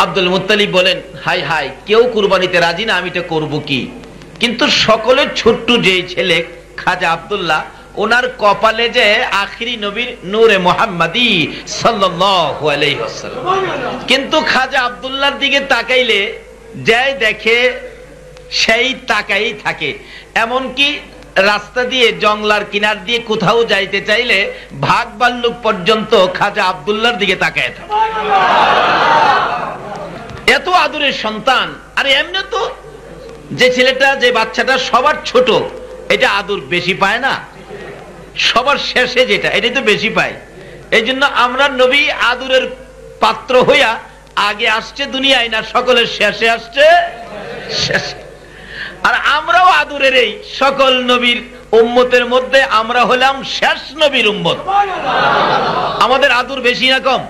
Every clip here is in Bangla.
আব্দুল মুত্তালিব বলেন, হাই হাই, কেউ কুরবানিতে রাজি না, আমি এটা করবো কি? কিন্তু সকলের ছোট্ট যে ছেলে খাজা আব্দুল্লাহ, ওনার কপালে যে আখিরি নবীর নূরে মুহাম্মাদি সাল্লাল্লাহু আলাইহি ওয়াসাল্লাম। কিন্তু খাজা আব্দুল্লাহর দিকে তাকাইলে যাই দেখে সেই তাকাই থাকে। এমনকি রাস্তা দিয়ে জংলার কিনার দিয়ে কোথাও যাইতে চাইলে ভাগ ভাল্লুক পর্যন্ত খাজা আব্দুল্লাহর দিকে তাকায় থাকে। এত আদরের সন্তান। আর এমনি তো যে ছেলেটা, যে বাচ্চাটা সবার ছোট, এটা আদর বেশি পায় না? সবার শেষে যেটা, এটাই তো বেশি পায়। এই জন্য আমরা নবী আদরের পাত্র হইয়া আগে আসছে দুনিয়ায় না, সকলের শেষে আসছে শেষে। আর আমরাও আদরের এই সকল নবীর উম্মতের মধ্যে আমরা হলাম শেষ নবীর উম্মত। আমাদের আদর বেশি না কম?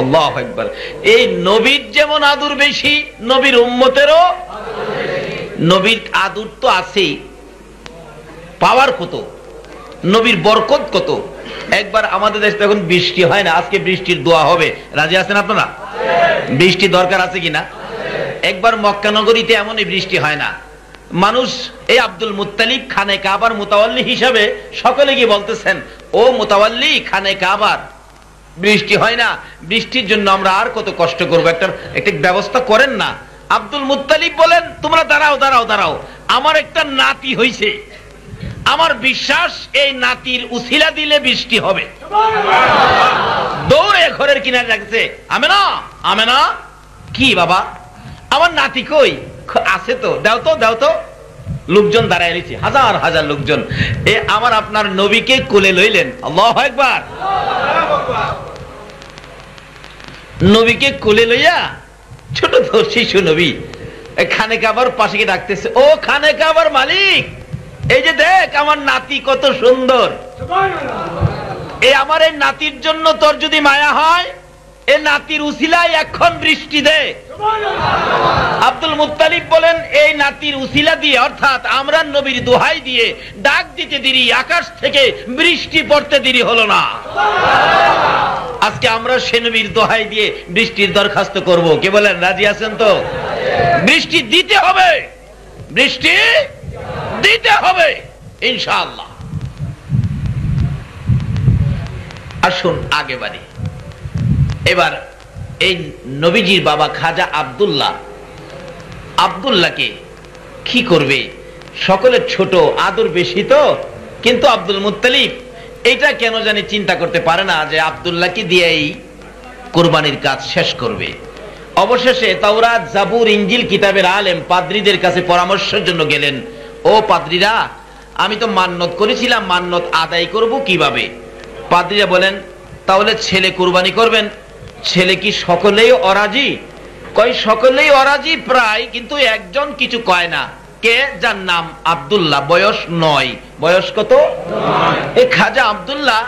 আল্লাহু আকবার। এই নবীর যেমন আদর বেশি, নবীর উম্মতেরও নবীর আদর তো আছেই, পাওয়ার কত, নবীর বরকত কত। একবার আমাদের দেশে এখন বৃষ্টি হয় না, আজকে বৃষ্টির দোয়া হবে, রাজি আছেন আপনারা? বৃষ্টি দরকার আছে কিনা? একবার মক্কা নগরীতে এমনই বৃষ্টি হয় না। মানুষ এই আব্দুল মুত্তালিব খানে কাবার মুতাওয়াল্লি হিসাবে সকলে গিয়ে বলতেছেন, ও মুতাওয়াল্লি খানে কাবার, বৃষ্টি হয় না, বৃষ্টির জন্য আমরা আর কত কষ্ট করবো, একটা ব্যবস্থা করেন না। আব্দুল মুত্তালিব বলেন, তোমরা দাঁড়াও দাঁড়াও দাঁড়াও, আমার একটা নাতি হইছে, আমার বিশ্বাস এই নাতির উসিলা দিলে বৃষ্টি হবে। দৌড়ে ঘরের কিনারে রাখছে, আমেনা আমেনা, কি বাবা আমার নাতি কই? আছে তো, দাও তো দাও তো। লোকজন দাঁড়ায় রয়েছে, হাজার হাজার লোকজন। এ আমার আপনার নবীকে কোলে লইলেন, আল্লাহু আকবার। নবীকে কোলে লইয়া ছোট তো শিশু নবী খানে কাবার পাশে গিয়ে ডাকতেছে, ও খানে কাবার মালিক, এই যে দেখ আমার নাতি কত সুন্দর, এই আমার এই নাতির জন্য তোর যদি মায়া হয়, এই নাতির উসিলায় এখন বৃষ্টি দে। আব্দুল মুত্তালিব বলেন, এই নাতির উসিলা দিয়ে, অর্থাৎ আমরা নবীর দোহাই দিয়ে ডাক দিতে দেরি, আকাশ থেকে বৃষ্টি পড়তে দেরি হলো না। আজকে আমরা সে নবীর দোহাই দিয়ে বৃষ্টির দরখাস্ত করব। কে বলেন রাজি আছেন তো? বৃষ্টি দিতে হবে, বৃষ্টি দিতে হবে ইনশাআল্লাহ। আসুন আগে বাড়ি। এবার এই নবীজির বাবা খাজা আব্দুল্লাহকে কি করবে? সকলের ছোট, আদর বেশি তো। কিন্তু আব্দুল মুত্তালিব এটা কেন জানি চিন্তা করতে পারে না যে আব্দুল্লাহকে দিয়েই কুরবানির কাজ শেষ করবে। অবশেষে তাওরাত, জাবুর, ইনজিল কিতাবের আলেম পাদ্রীদের কাছে পরামর্শের জন্য গেলেন। ও পাদ্রীরা, আমি তো মান্নত করেছিলাম, মান্নত আদায় করব কিভাবে? পাদ্রীরা বলেন, তাহলে ছেলে কুরবানি করবেন। ছেলে কি সকলেই অরাজি? কয় সকলেই অরাজি প্রায়, কিন্তু একজন কিছু কয় না। কে? যার নাম আব্দুল্লাহ, বয়স 9। বয়স কত? এই খাজা আব্দুল্লাহ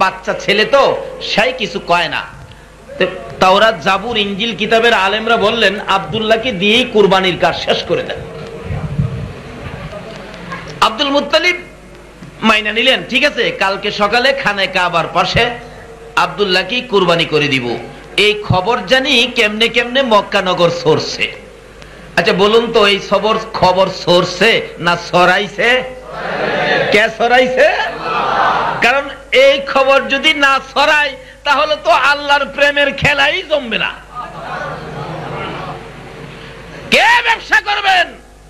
বাচ্চা ছেলে তো, সেই কিছু কয় না। তাওরাত, জাবুর, ইনজিল কিতাবের আলেমরা বললেন, আব্দুল্লাহকে দিয়েই কুরবানির কাজ শেষ করে দেন। আব্দুল মুত্তালিব মাইনা নিলেন, ঠিক আছে, কালকে সকালে খানে কাবার পাশে আব্দুল্লাহকে কুরবানি করে দিব। এই খবর জানি কেমনে কেমনে মক্কা নগর সরছে। আচ্ছা বলুন তো, এই খবর সরছে না ছড়াইছে? কে ছড়াইছে? কারণ এই খবর যদি না ছড়ায় তাহলে তো আল্লাহর প্রেমের খেলাই জমবে না। কে ব্যবসা করবেন?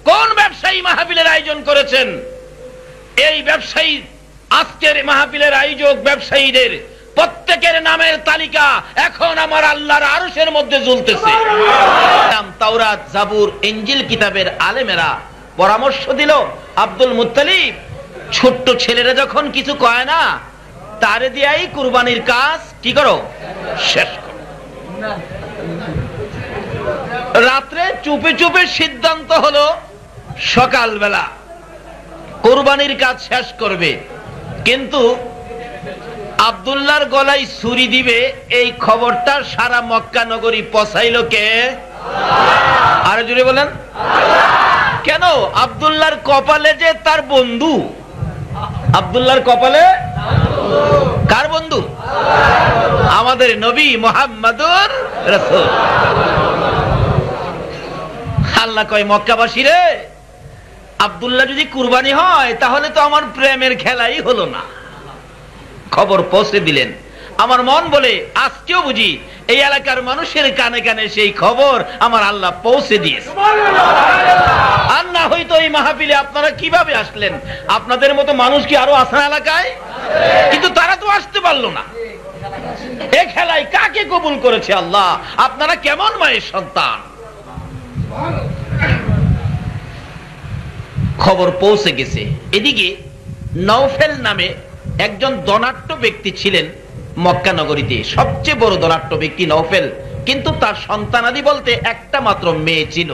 কোন ব্যবসায়ী মাহফিলের আয়োজন করেছেন? এই ব্যবসায়ী, আজকের মাহফিলের আয়োজক ব্যবসায়ীদের প্রত্যেকের নামের তালিকা এখন আমার আল্লাহর আরশের মধ্যে ঝুলতেছে। তাওরাত, জাবুর, ইনজিল কিতাবের আলেমেরা পরামর্শ দিল, আব্দুল মুত্তালিব ছোট্ট ছেলেরা যখন কিছু কয় না, তারে দিয়েই কুরবানির কাজ কি করো? শেষ করো। রাত্রে চুপে চুপে সিদ্ধান্ত হলো সকালবেলা কুরবানির কাজ শেষ করবে। কিন্তু আব্দুল্লাহর গলায় ছুরি দিবে, এই খবরটা সারা মক্কা নগরী পৌঁছাইল কে? আর জুড়ে বলেন কেন? আব্দুল্লাহর কপালে যে তার বন্ধু। আব্দুল্লাহর কপালে কার বন্ধু? আমাদের নবী মুহাম্মাদুর রাসূল। আল্লাহ কয় মক্কাবাসী রে, আব্দুল্লাহ যদি কুরবানি হয় তাহলে তো আমার প্রেমের খেলাই হলো না। খবর পৌঁছে দিলেন। আমার মন বলে আজকেও বুঝি এই এলাকার মানুষের কানে কানে সেই খবর আমার আল্লাহ পৌঁছে দিয়েছে। আর না হয়তো এই মাহফিলে আপনারা কিভাবে আসলেন? আপনাদের মতো মানুষ কি আরো আসা এলাকায়? কিন্তু তারা তো আসতে পারলো না। এই খেলায় কাকে কবুল করেছে আল্লাহ? আপনারা কেমন মায়ের সন্তান? খবর পৌঁছে গেছে। এদিকে নওফেল নামে একজন ধনাঢ্য ব্যক্তি ছিলেন মক্কা নগরীতে। সবচেয়ে বড় ধনাঢ্য ব্যক্তি নওফেল, কিন্তু তার সন্তানাদি বলতে একটা মাত্র মেয়ে ছিল,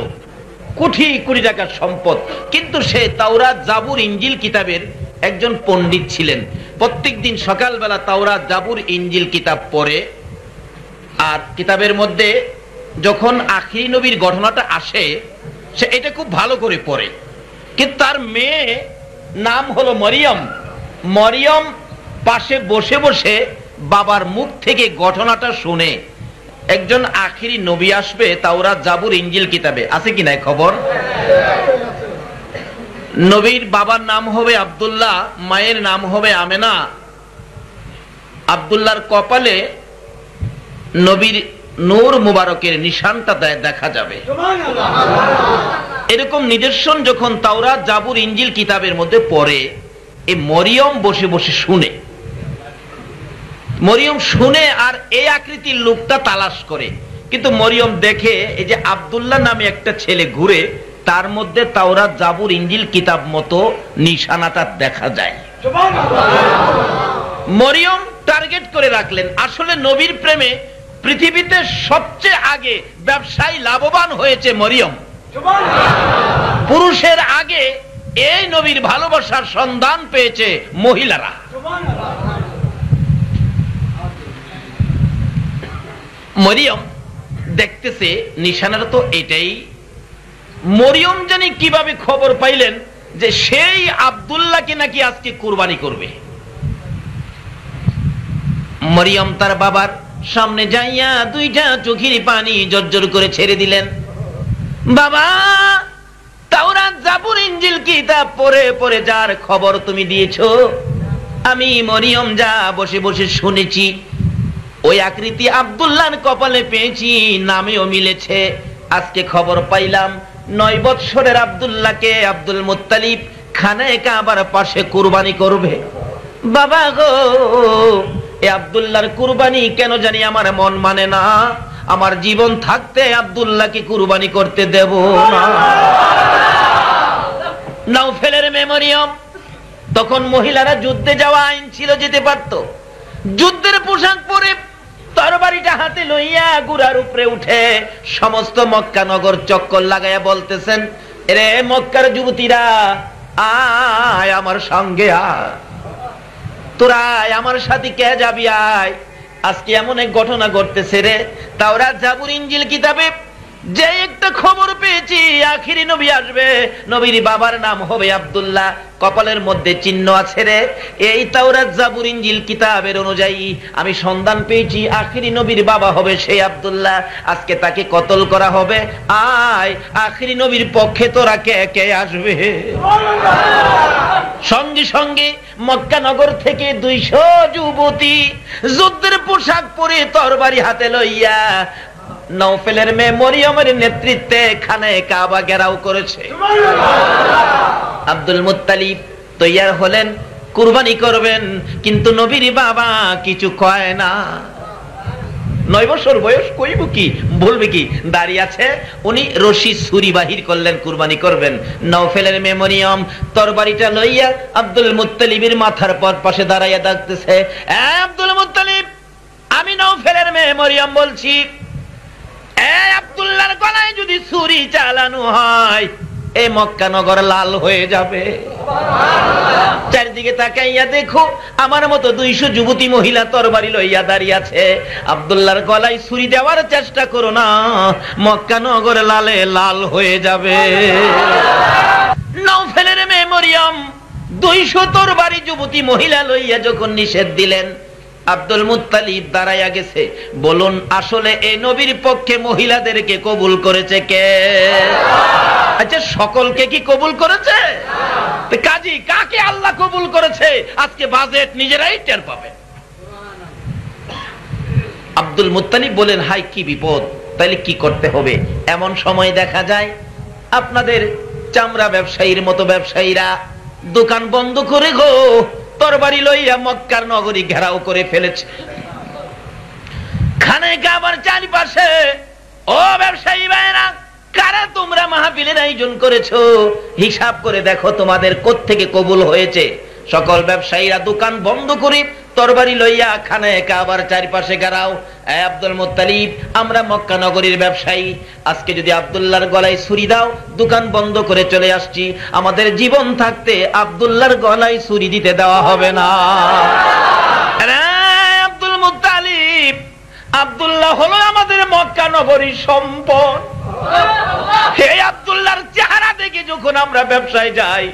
কোটি কোটি টাকার সম্পদ। কিন্তু সে তাওরাত, জাবুর, ইনজিল কিতাবের একজন পণ্ডিত ছিলেন। প্রত্যেক দিন সকালবেলা তাওরাত, জাবুর, ইনজিল কিতাব পড়ে, আর কিতাবের মধ্যে যখন আখিরি নবীর ঘটনাটা আসে সে এটা খুব ভালো করে পড়ে। কিন্তু তার মেয়ে নাম হলো মরিয়ম। মরিয়ম পাশে বসে বসে বাবার মুখ থেকে ঘটনাটা শুনে একজন আখিরি নবী আসবে তাওরাত, জাবুর, ইনজিল কিতাবে। আছে কিনা খবর? নবীর বাবার নাম হবে আব্দুল্লাহ, মায়ের নাম হবে আমেনা। আব্দুল্লাহর কপালে নবীর নূর মুবারকের নিশানটা দেখা যাবে। এরকম নিদর্শন যখন তাওরাত, জাবুর, ইনজিল কিতাবের মধ্যে পড়ে, এই মরিয়ম বসে বসে শুনে। মরিয়ম শুনে আর এই আকৃতির লোকটা তালাশ করে, কিন্তু মরিয়ম দেখে এই যে আব্দুল্লাহ নামে একটা ছেলে ঘুরে, তার মধ্যে তাওরাত, জাবুর, ইনজিল কিতাব মতো নিশানাটা দেখা যায়। মরিয়ম টার্গেট করে রাখলেন, আসলে নবীর প্রেমে পৃথিবীতে সবচেয়ে আগে ব্যবসায়ী লাভবান হয়েছে মরিয়ম। পুরুষের আগে এই নবীর ভালোবাসার সন্ধান পেয়েছে মহিলারা। মরিয়ম দেখতেছে নিশানাটা তো এটাই। মরিয়ম জানি কিভাবে খবর পাইলেন যে সেই আব্দুল্লাহকে নাকি আজকে কুরবানি করবে। মরিয়ম তার বাবার সামনে যাইয়া দুইটা চোখের পানি জর্জর করে ছেড়ে দিলেন। বাবা, তাওরাত, জাবুর, ইনজিল কিতাব পড়ে পড়ে যার খবর তুমি দিয়েছো, আমি মরিয়ম যা বসে বসে শুনেছি, ওই আকৃতি আব্দুল্লাহর কপালে পেয়েছি, নামেও মিলেছে। আজকে খবর পাইলাম 9 বৎসরের আব্দুল্লাহকে আব্দুল মুত্তালিব খানায়ে কাবার পাশে কুরবানি করবে। বাবা গো, এই আব্দুল্লাহর কুরবানি কেন জানি আমার মন মানে না। আমার জীবন থাকতে আব্দুল্লাহকে কুরবানি করতে দেব না। নওফেলের মেয়ে মরিয়ম, তখন মহিলারা যুদ্ধে যাওয়া আইন ছিল, যেতে পারত। যুদ্ধের পোশাক পরে তরবারিটা হাতে লইয়া গুড়ার উপরে উঠে সমস্ত মক্কা নগর চক্কর লাগাইয়া বলতেছেন, রে মক্কার যুবতীরা, আয় আমার সঙ্গে আয়, তোরা আমার সাথে কে যাবি, আয়। আজকে এমন এক ঘটনা ঘটতেছে রে, তাওরাত, জাবুর, ইনজিল কিতাবে যে একটা খবর পেয়েছি, আখিরি নবী আসবে, নবীর বাবার নাম হবে আব্দুল্লাহ, কপালের মধ্যে চিহ্ন আছে রে। এই তাওরাত, জাবুর, ইনজিল কিতাবের অনুযায়ী আমি সন্ধান পেয়েছি আখিরি নবীর বাবা হবে সেই আব্দুল্লাহ। আজকে তাকে কতল করা হবে। আয়, আখিরি নবীর পক্ষে তোরা কে কে আসবে। সঙ্গে সঙ্গে মক্কা নগর থেকে 200 যুবতী যুদ্ধের পোশাক পরে তরবারি হাতে লইয়া নওফেলের মেয়ে মরিয়মের নেতৃত্বে খানায়ে কাবা ঘেরাও করেছে। আব্দুল মুত্তালিব তৈয়ার হলেন, কুরবানি করবেন, কিন্তু নবীর বাবা কিছু কয় না। 9 বছর বয়স, কইব কি, বলবে কি, দাঁড়িয়ে আছে। উনি রশি ছুরি বাহির করলেন, কুরবানি করবেন। নওফেলের মেয়ে মরিয়ম তরবারিটা লইয়া আব্দুল মুত্তালিবের মাথার পর পাশে দাঁড়াইয়া ডাকতেছে, আব্দুল মুত্তালিব, আমি নওফেলের মেয়ে মরিয়ম বলছি, আব্দুল্লাহর গলায় যদি ছুরি চালানো হয়, এই মক্কা নগর লাল হয়ে যাবে। চারিদিকে তাকাইয়া দেখো, আমার মতো 200 যুবতী মহিলা তরবারি লইয়া দাঁড়িয়ে আছে। আব্দুল্লাহর গলায় ছুরি দেওয়ার চেষ্টা করো না, মক্কা নগর লালে লাল হয়ে যাবে। নওফেলের মেয়ে মরিয়ম 200 তরবারি যুবতী মহিলা লইয়া যখন নিষেধ দিলেন, আব্দুল মুত্তালিব দাঁড়াইয়া গেছে। বলুন আসলে এই নবীর পক্ষে মহিলাদেরকে কবুল করেছে কে? আচ্ছা সকলকে কি কবুল করেছে? কাজী কাকে আল্লাহ কবুল করেছে আজকে বাজেট নিজেরাই টের পাবে। আব্দুল মুত্তালিব বলেন হাই কি বিপদ, তাহলে কি করতে হবে? এমন সময় দেখা যায় আপনাদের চামড়া ব্যবসায়ীর মতো ব্যবসায়ীরা দোকান বন্ধ করে গো তরবারি লইয়া মক্কার নগরী ঘেরাও করে ফেলেছে। খানে কাবার চারিপাশে ও ব্যবসায়ী ভাইরা, কারা তোমরা মাহফিলের আয়োজন করেছো, হিসাব করে দেখো তোমাদের কোত্থেকে কবুল হয়েছে। সকল ব্যবসায়ীরা দোকান বন্ধ করে তরবারি লইয়া খানে কাবার চারিপাশে ঘেরাও। আব্দুল মুত্তালিব, আমরা মক্কা নগরীর ব্যবসায়ী, আজকে যদি আব্দুল্লাহর গলায় ছুরি দাও দোকান বন্ধ করে চলে আসছি, আমাদের জীবন থাকতে আব্দুল্লাহর গলায় ছুরি দিতে দেওয়া হবে না। আব্দুল মুত্তালিব, আব্দুল্লাহ হলো আমাদের মক্কা নগরীর সম্পদ। হে আব্দুল্লাহর চেহারা দেখে যখন আমরা ব্যবসায় যাই,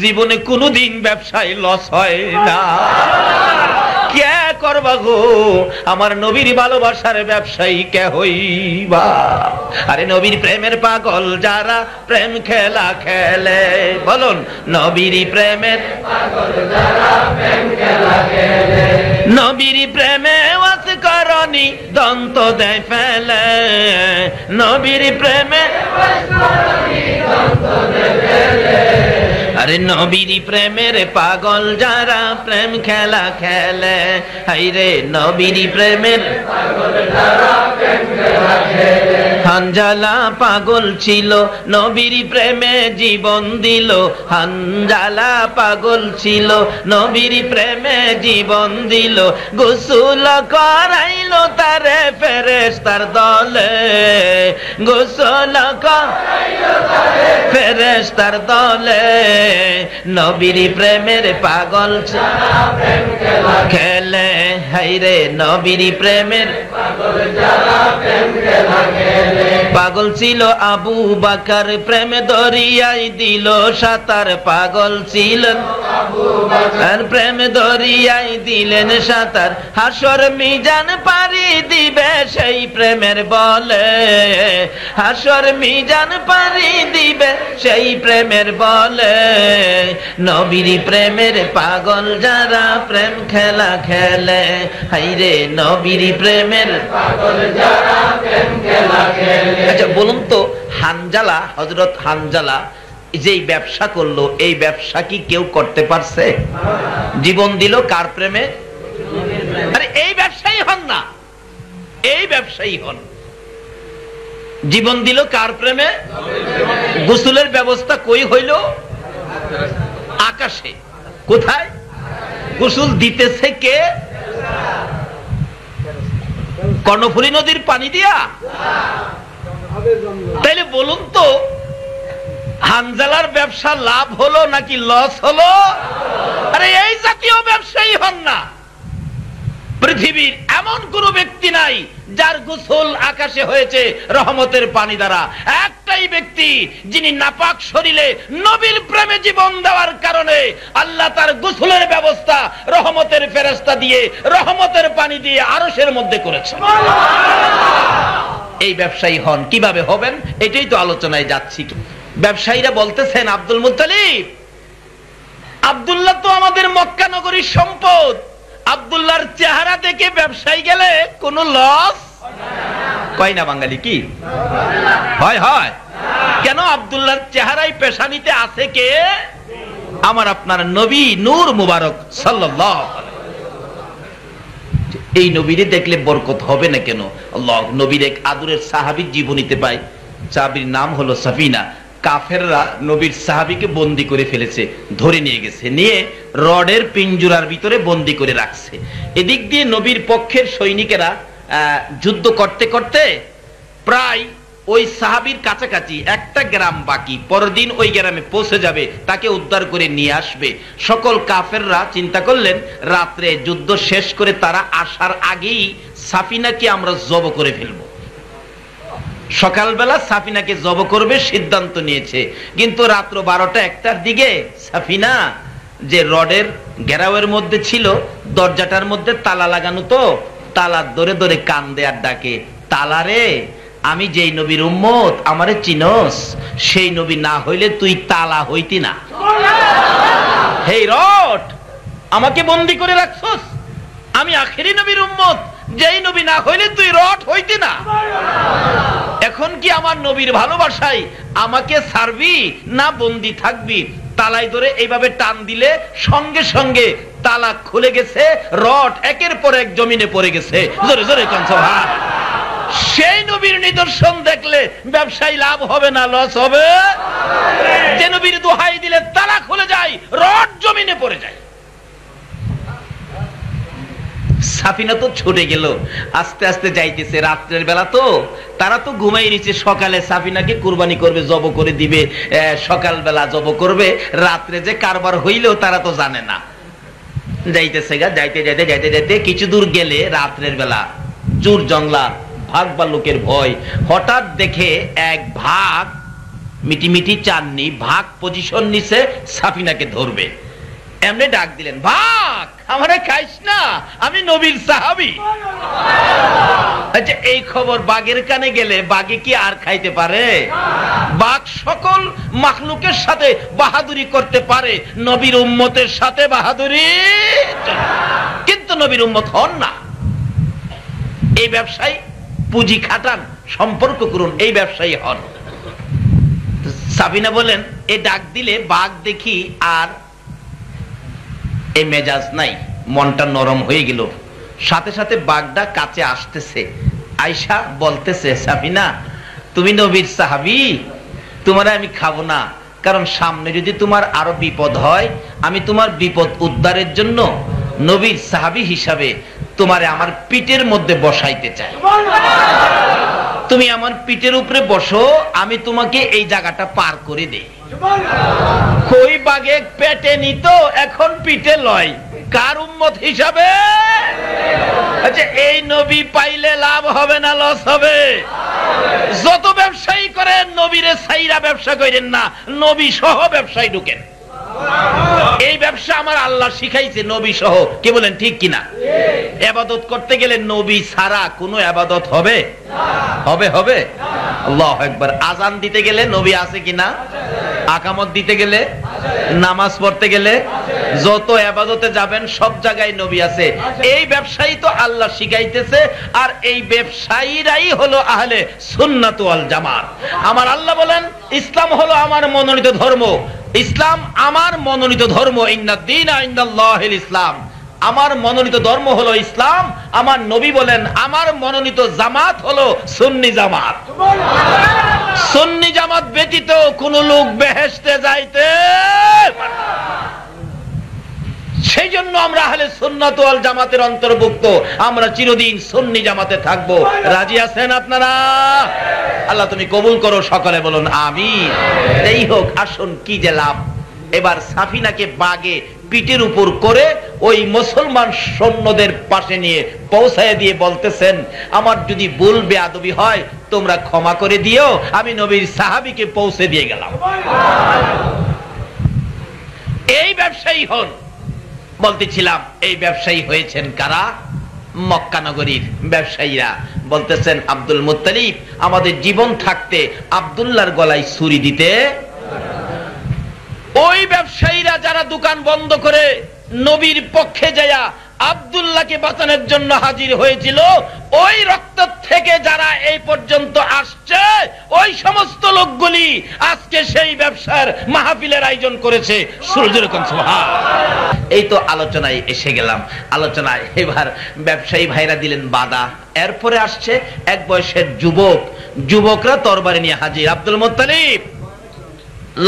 জীবনে কোনোদিন ব্যবসায় লস হয় না। কে করবা গো আমার নবীর ভালোবাসার ব্যবসায়ী কে হইবা? আরে নবীর প্রেমের পাগল যারা প্রেম খেলা খেলে, বলুন নবীর প্রেমের পাগল যারা প্রেম খেলা খেলে, নবীর প্রেমে ওয়াস করনি দন্ত দেয় ফেলে, নবীর প্রেমে ওয়াস করনি দন্ত দেয় ফেলে। আরে নবীর প্রেমের পাগল যারা প্রেম খেলা খেলে, হাইরে নবীর প্রেমের পাগল যারা প্রেম খেলা খেলে। হানজালা পাগল ছিল নবীর প্রেমে জীবন দিল, হানজালা পাগল ছিল নবীর প্রেমে জীবন দিল, গোসল করাইলো তারে ফেরেশতার দলে, গোসল করাইলো তারে ফেরেশতার দলে। নবীর প্রেমের পাগল যারা প্রেম খেলা খেলে, হাইরে নবীর প্রেমের পাগল যারা প্রেম খেলা খেলে। পাগল ছিল আবু বকর প্রেমে দরিয়ায় দিল সাঁতার, পাগল ছিলেন আবু বকর প্রেমে দরিয়ায় দিলেন সাঁতার, হাসর মিজান পারি দিবে সেই প্রেমের বলে, হাসর মিজান পারি দিবে সেই প্রেমের বলে। নবীর প্রেমের পাগল যারা প্রেম খেলা খেলে, হাইরে নবীর প্রেমের পাগল যারা প্রেম খেলা খেলে। আচ্ছা বলুন তো হানজালা, হযরত হানজালা যেই ব্যবসা করলো, এই ব্যবসা কি কেউ করতে পারছে? জীবন দিল কার প্রেমে? আরে এই ব্যবসায়ী হন না, এই ব্যবসায়ী হন। জীবন দিল কার প্রেমে? গোসলের ব্যবস্থা কই হইল? আকাশে। কোথায়? গোসল দিতেছে কে? কর্ণফুলী নদীর পানি দিয়া? তাইলে বলুন তো হানজালার ব্যবসা লাভ হলো নাকি লস হলো? আরে এই জাতীয় ব্যবসায়ী হন না। পৃথিবীর এমন কোন ব্যক্তি নাই যার গোসল আকাশে হয়েছে রহমতের পানি দ্বারা। একটাই ব্যক্তি যিনি নাপাক শরীরে নবীর প্রেমে জীবন দেওয়ার কারণে আল্লাহ তার গোসলের ব্যবস্থা রহমতের ফেরেশতা দিয়ে, রহমতের পানি দিয়ে আরশের মধ্যে করেছেন। এই ব্যবসায়ী হন। কিভাবে হবেন এটাই তো আলোচনায় যাচ্ছি। ব্যবসায়ীরা বলতেছেন আব্দুল মুত্তালিব, আব্দুল্লাহ তো আমাদের মক্কা নগরীর সম্পদ, আব্দুল্লাহর চেহারা দেখে ব্যবসায়ী গেলে কোন লস কয় না? বাঙালি কি হয়? হয় কেন? আব্দুল্লাহর চেহারায় পেশানিতে আছে কে? আমার আপনার নবী নূর মুবারক সাল্লাল্লাহু আলাইহি ওয়াসাল্লাম। এই নবীরে দেখলে বরকত হবে না কেন? আল্লাহ নবীর এক আদরের সাহাবীর জীবনীতে পাই, সাহাবীর নাম হলো সাফিনা। কাফেররা নবীর সাহাবীকে বন্দী করে ফেলেছে, ধরে নিয়ে গেছে, নিয়ে রডের পিঞ্জুরার ভিতরে বন্দী করে রাখছে। এদিক দিয়ে নবীর পক্ষের সৈনিকেরা যুদ্ধ করতে করতে প্রায় ওই সাহাবীর কাছাকাছি একটা গ্রাম বাকি, পরদিন ওই গ্রামে পৌঁছে যাবে, তাকে উদ্ধার করে নিয়ে আসবে। সকল কাফেররা চিন্তা করলেন রাত্রে যুদ্ধ শেষ করে তারা আসার আগেই সাফিনাকে আমরা জব করে ফেলবো। সকালবেলা সাফিনাকে জব করবে সিদ্ধান্ত নিয়েছে, কিন্তু রাত্র 12টা 1টার দিকে সাফিনা যে রডের ঘেরাওয়ের মধ্যে ছিল, দরজাটার মধ্যে তালা লাগানো, তো তালা ধরে ধরে কান দেয়ার ডাকে, তালা রে, আমি যেই নবীর উম্মত, আমারে চিনস, সেই নবী না হইলে তুই তালা হইতি না। হেই রট, আমাকে বন্দি করে রাখছস, আমি আখেরি নবীর উম্মত, যেই নবী না হইলে তুই রট হইতি না। এখন কি আমার নবীর ভালোবাসায় আমাকে ছাড়বি না বন্দি থাকবি? তালাই ধরে এইভাবে টান দিলে সঙ্গে সঙ্গে তালা খুলে গেছে, রড একের পর এক জমিনে পড়ে গেছে। জোরে জোরে কাঁদছো ভাই। সেই নবীর নিদর্শন দেখলে ব্যবসায়ী লাভ হবে না লস হবে? যে নবীর দোহাই দিলে তালা খুলে যায়, রড জমিনে পড়ে যায়। সাফিনা তো ছুটে গেল, আস্তে আস্তে যাইতেছে, রাত্রের বেলা তো, তারা তো ঘুমাই নিচ্ছে। সকালে সাফিনাকে কুরবানি করবে, জব করে দিবে, সকালবেলা জব করবে, রাত্রে যে কারবার হইলেও তারা তো জানে না। যাইতেছে গা, যাইতে যাইতে যাইতে যাইতে কিছু দূর গেলে রাত্রের বেলা চুর জংলা, ভাগ বা লোকের ভয়, হঠাৎ দেখে এক ভাগ মিটি মিটি চাননি, ভাগ পজিশন নিছে সাফিনাকে ধরবে। এমনি ডাক দিলেন, ভাগ, আমারে খাইস না, আমি নবীর সাহাবী। আচ্ছা, এই খবর বাঘের কানে গেলে বাঘে কি আর খাইতে পারে? বাঘ সকল মাখলুকের সাথে বাহাদুরি করতে পারে, নবীর উম্মতের সাথে বাহাদুরি, কিন্তু নবীর উম্মত হন না। এই ব্যবসায়ী পুঁজি খাটান, সম্পর্ক করুন, এই ব্যবসায়ী হন। সাবিনা বলেন, এ ডাক দিলে বাঘ দেখি আর এই মেজাজ নাই, মনটা নরম হয়ে গেল। সাথে সাথে বাঘটা কাছে আসতেছে, আয়সা বলতেছে, সাবিনা, তুমি নবীর সাহাবী, তোমারে আমি খাবো না, কারণ সামনে যদি তোমার আরো বিপদ হয়, আমি তোমার বিপদ উদ্ধারের জন্য নবীর সাহাবী হিসাবে তোমারে আমার পিঠের মধ্যে বসাইতে চাই। তুমি আমার পিঠের উপরে বসো, আমি তোমাকে এই জায়গাটা পার করে দেই। কই বাগে পেটে নিত, এখন পিঠে লয়, কার উম্মত হিসাবে? আচ্ছা, এই নবী পাইলে লাভ হবে না লস হবে? যত ব্যবসায়ী করেন, নবীরে সাইরা ব্যবসা করেন না, নবী সহ ব্যবসায় ঢুকেন। এই ব্যবসা আমার আল্লাহ শিখাইছে নবী সহ। কি বলেন, ঠিক কিনা? ইবাদত করতে গেলে নবী ছাড়া কোনো ইবাদত হবে? হবে হবে? আল্লাহু আকবার। আযান দিতে গেলে নবী আছে কিনা? আকামত দিতে গেলে, নামাজ পড়তে গেলে, যত ইবাদতে যাবেন সব জায়গায় নবী আছে। এই ব্যবসায়ী তো আল্লাহ শিখাইতেছে, আর এই ব্যবসায়ীরাই হলো আহলে সুন্নাত ওয়াল জামাত। আমার আল্লাহ বলেন, ইসলাম হলো আমার মনোনীত ধর্ম, ইসলাম আমার মনোনীত ধর্ম, ইন্নাদ দীনা ইনদাল্লাহিল ইসলাম, আমার মনোনীত ধর্ম হলো ইসলাম। আমার নবী বলেন, আমার মনোনীত জামাত হলো সুন্নি জামাত। সুন্নি জামাত ব্যতীত কোন লোক বেহেশতে যাইতে পারে না। সেই জন্য আমরা আহলে সুন্নাত ওয়াল জামাতের অন্তর্ভুক্ত, আমরা চিরদিন সুন্নি জামাতে থাকবো। রাজি আছেন আপনারা? আল্লাহ তুমি কবুল করো, সকলে বলুন আমিন। এই হোক, আসুন কি যে লাভ। এবার সাফিনাকে বাগে পিঠের উপর করে ওই মুসলমান সৈন্যদের পাশে নিয়ে পৌঁছায় দিয়ে বলতেছেন, আমার যদি ভুল বেয়াদবি হয় তোমরা ক্ষমা করে দিও, আমি নবীর সাহাবীকে পৌঁছে দিয়ে গেলাম। এই ব্যবসায়ী হন। বলতেছিলাম, এই ব্যবসায়ী হয়েছেন কারা? মক্কা নগরীর ব্যবসায়ীরা। বলতেছেন, আব্দুল মুত্তালিব আমাদের জীবন থাকতে আব্দুল্লাহর গলায় ছুরি দিতে। ওই ব্যবসায়ীরা যারা দোকান বন্ধ করে নবীর পক্ষে যায়া আব্দুল্লাহকে বাঁচানোর জন্য হাজির হয়েছিল, ওই রক্ত থেকে যারা এই পর্যন্ত আসছে, ওই সমস্ত লোকগুলি আজকে সেই ব্যবসার মাহফিলের আয়োজন করেছে। এই তো আলোচনায় এসে গেলাম। আলোচনায় এবার ব্যবসায়ী ভাইরা দিলেন বাধা। এরপরে আসছে এক বয়সের যুবক, যুবকরা তরবারি নিয়ে হাজির। আব্দুল মুত্তালিব,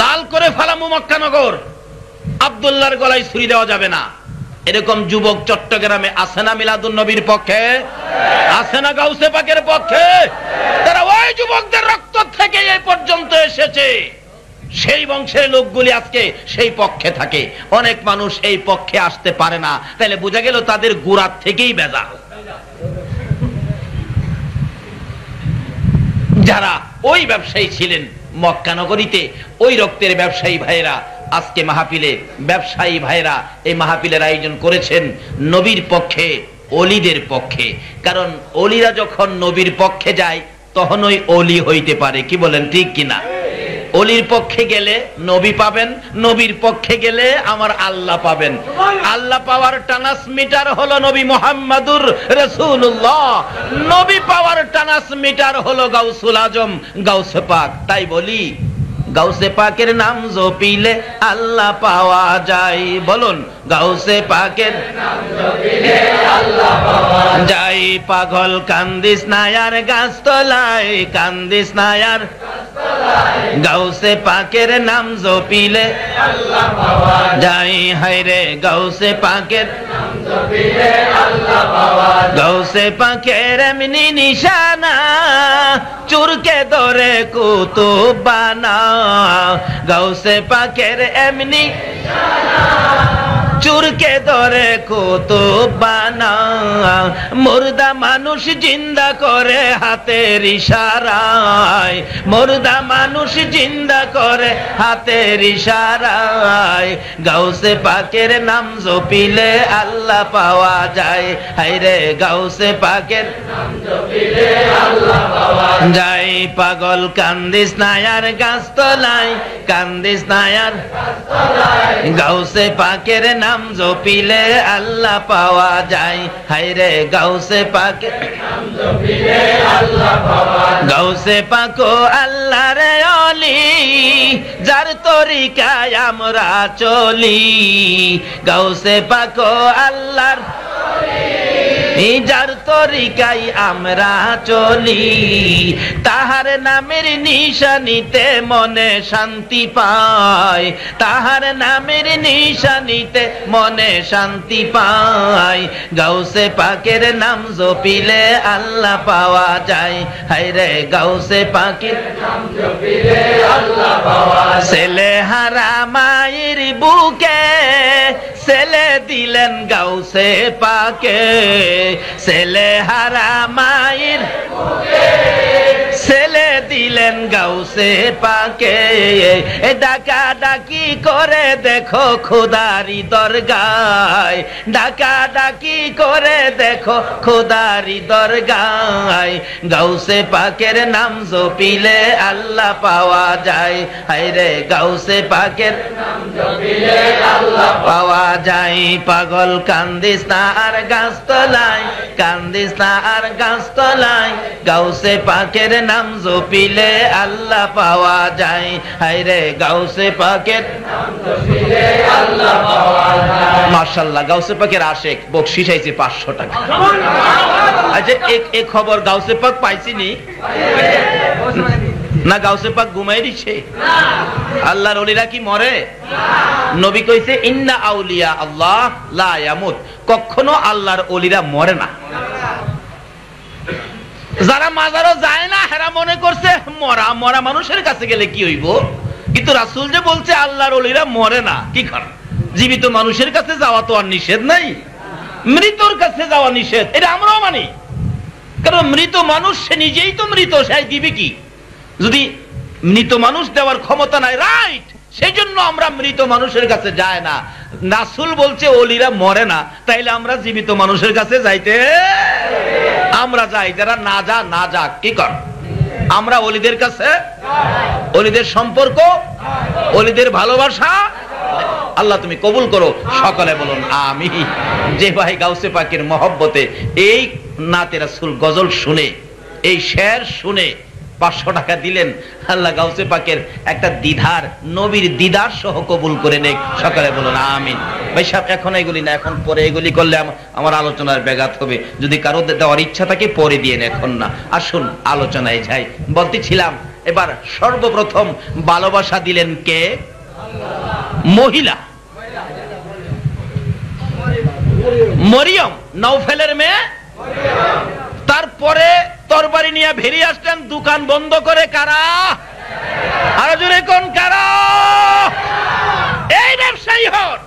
লাল করে ফালামু মক্কা নগর, আব্দুল্লাহর গলায় ছুরি দেওয়া যাবে না। এরকম যুবক চট্টগ্রামে আছে না? মিলাদুন নবীর পক্ষে আছে না? গাউসে পাকের পক্ষে? তারা ওই যুবকদের রক্ত থেকে এই পর্যন্ত এসেছে। সেই বংশের লোকগুলি আজকে সেই পক্ষে থাকে। অনেক মানুষ এই পক্ষে আসতে পারে না, তাহলে বোঝা গেল তাদের গোড়ার থেকেই বেজা। যারা ওই ব্যবসায়ী ছিলেন মক্কা নগরীতে, ওই রক্তের ব্যবসায়ী ভাইয়েরা আজকে মাহফিলে ব্যবসায়ী ভাইরা এই মাহফিলের আয়োজন করেছেন নবীর পক্ষে, ওলিদের পক্ষে। কারণ ওলিরা যখন নবীর পক্ষে যায় তখনই ওলি হইতে পারে, কি বলেন ঠিক কিনা? ওলির পক্ষে গেলে নবী পাবেন, নবীর পক্ষে গেলে আমার আল্লাহ পাবেন। আল্লাহ পাওয়ার ট্রান্সমিটার হলো নবী মুহাম্মদুর রাসূলুল্লাহ, নবী পাওয়ার ট্রান্সমিটার হলো গাউসুল আজম, গাউসে পাক। তাই বলি গাউসে পাকের নাম জপিলে আল্লাহ পাওয়া যায়। বলুন, গাউসে পাকের নাম জপিলে আল্লাহ পাওয়া যায়। পাগল কান্দিস না আর গাছতলায়, কান্দিস না আর গাউসে পাকের নাম জপিলে আল্লাহ পাওয়া যায়। হায়রে গাউসে পাকের নাম জপিলে আল্লাহ পাওয়া যায়। গাউসে পাকের এমনি নিশানা চুরকে ধরে কুতুব বানা। গাউসে পাকের এমনি চুরকে ধরে কুতুব বানা। মুর্দা মানুষ জিন্দা করে হাতের ইশারায়, মুর্দা মানুষ জিন্দা করে হাতের ইশারায়। গাউসে পাকের নাম জপিলে আল্লাহ পাওয়া যায়। হায়রে গাউসে পাকের নাম জপিলে আল্লাহ পাওয়া যায়। পাগল কান্দিস না আর গাছতলায়, কান্দিস না আর গাউসে পাকের নাম জপিলে আল্লাহ পাওয়া যায়। হায়রে গাউসে পাকের নাম জপিলে আল্লাহ পাওয়া যায়। গাউসে পাকো আল্লাহর ওলি, যার তরিকায় আমরা চলি। গাউসে পাকো আল্লাহর যার তরিকায় আমরা চলি। তাহার নামের নিশানিতে মনে শান্তি পায়, তাহার নামের নিশানিতে মনে শান্তি পায়। গাউসে পাকের নাম জপিলে আল্লাহ পাওয়া যায়। হায়রে গাউসে পাকের নাম জপিলে আল্লাহ পাওয়া যায়। ছেলে হারা মায়ের বুকে ছেলে দিলেন গাউসে পাকে। ছেলে হারা মায়ের ছেলে দিলেন গাউসে পাকে। ডাকা ডাকি করে দেখো খোদারি দরগায়, ডাকা ডাকি করে দেখো খোদারি দরগায়। গাউসে পাকের নাম জপিলে আল্লাহ পাওয়া যায়। হায়রে গাউসে পাকের নাম জপিলে আল্লাহ পাওয়া যায়। পাগল কান্দিস না আর গাছতলায়, কান্দিস না আর গাছতলায়। গাউসে পাকের নাম জপিলে আল্লাহ পাওয়া যায়। হায়রে গাউসে পাকের নাম জপিলে আল্লাহ পাওয়া যায়। মাশাআল্লাহ, গাউসে পাকের আশেক বকশিশ আইছে 500 টাকা। আচ্ছা, এক খবর গাউসে পাক পাইছিনি না? গাউসে পাক ঘুমাই দিছে? আল্লাহর ওলিরা কি মরে? নবী কইছে ইন্না আউলিয়া আল্লাহ লা ইয়ামুত, কখনো আল্লাহর ওলিরা মরে না। যারা মাজারও যায় না হেরা মনে করছে মরা মরা মানুষের কাছে গেলে কি হইব, কিন্তু রাসূল যে বলছে আল্লাহর ওলিরা মরে না, কি কারণ? জীবিত মানুষের কাছে যাওয়া তো আর নিষেধ নাই, মৃতর কাছে যাওয়া নিষেধ, এটা আমরাও মানি। কারণ মৃত মানুষ সে নিজেই তো মৃত, সে দিবে কি? যদি মৃত মানুষ দেওয়ার ক্ষমতা নাই, রাইট, সেই জন্য আমরা মৃত মানুষের কাছে যায় না। রাসূল বলছে ওলিরা মরে না, তাইলে আমরা জীবিত মানুষের কাছে যাইতে আমরা যাই। যারা না যা না যাক, কি কর? আমরা ওলিদের কাছে, ওলিদের সম্পর্ক, ওলিদের ভালোবাসা আল্লাহ তুমি কবুল করো, সকলে বলুন আমিন। যে ভাই গাউসে পাকের মহব্বতে এই নাতে রাসূল গজল শুনে, এই শের শুনে 500 টাকা দিলেন, আল্লাহ গাউসে পাকের একটা দিদার, নবীর দিদার সহ কবুল করে নেক, সকলে বলুন আমিন। ভাই সাহেব, এখন এগুলি না, এখন পরে এগুলি করলে আমার আলোচনার ব্যাঘাত হবে। যদি কারো দেওয়ার ইচ্ছা থাকে পরে দিয়ে, এখন না। আসুন আলোচনায় যাই। বলতেছিলাম এবার সর্বপ্রথম ভালোবাসা দিলেন কে? মহিলা, মরিয়ম, নওফেলের মেয়ে। তারপরে তরবারি নিয়ে বেরিয়ে আসলেন, দোকান বন্ধ করে কারা? আরো জোরে কোন কারা? এই ব্যবসায়ী হন।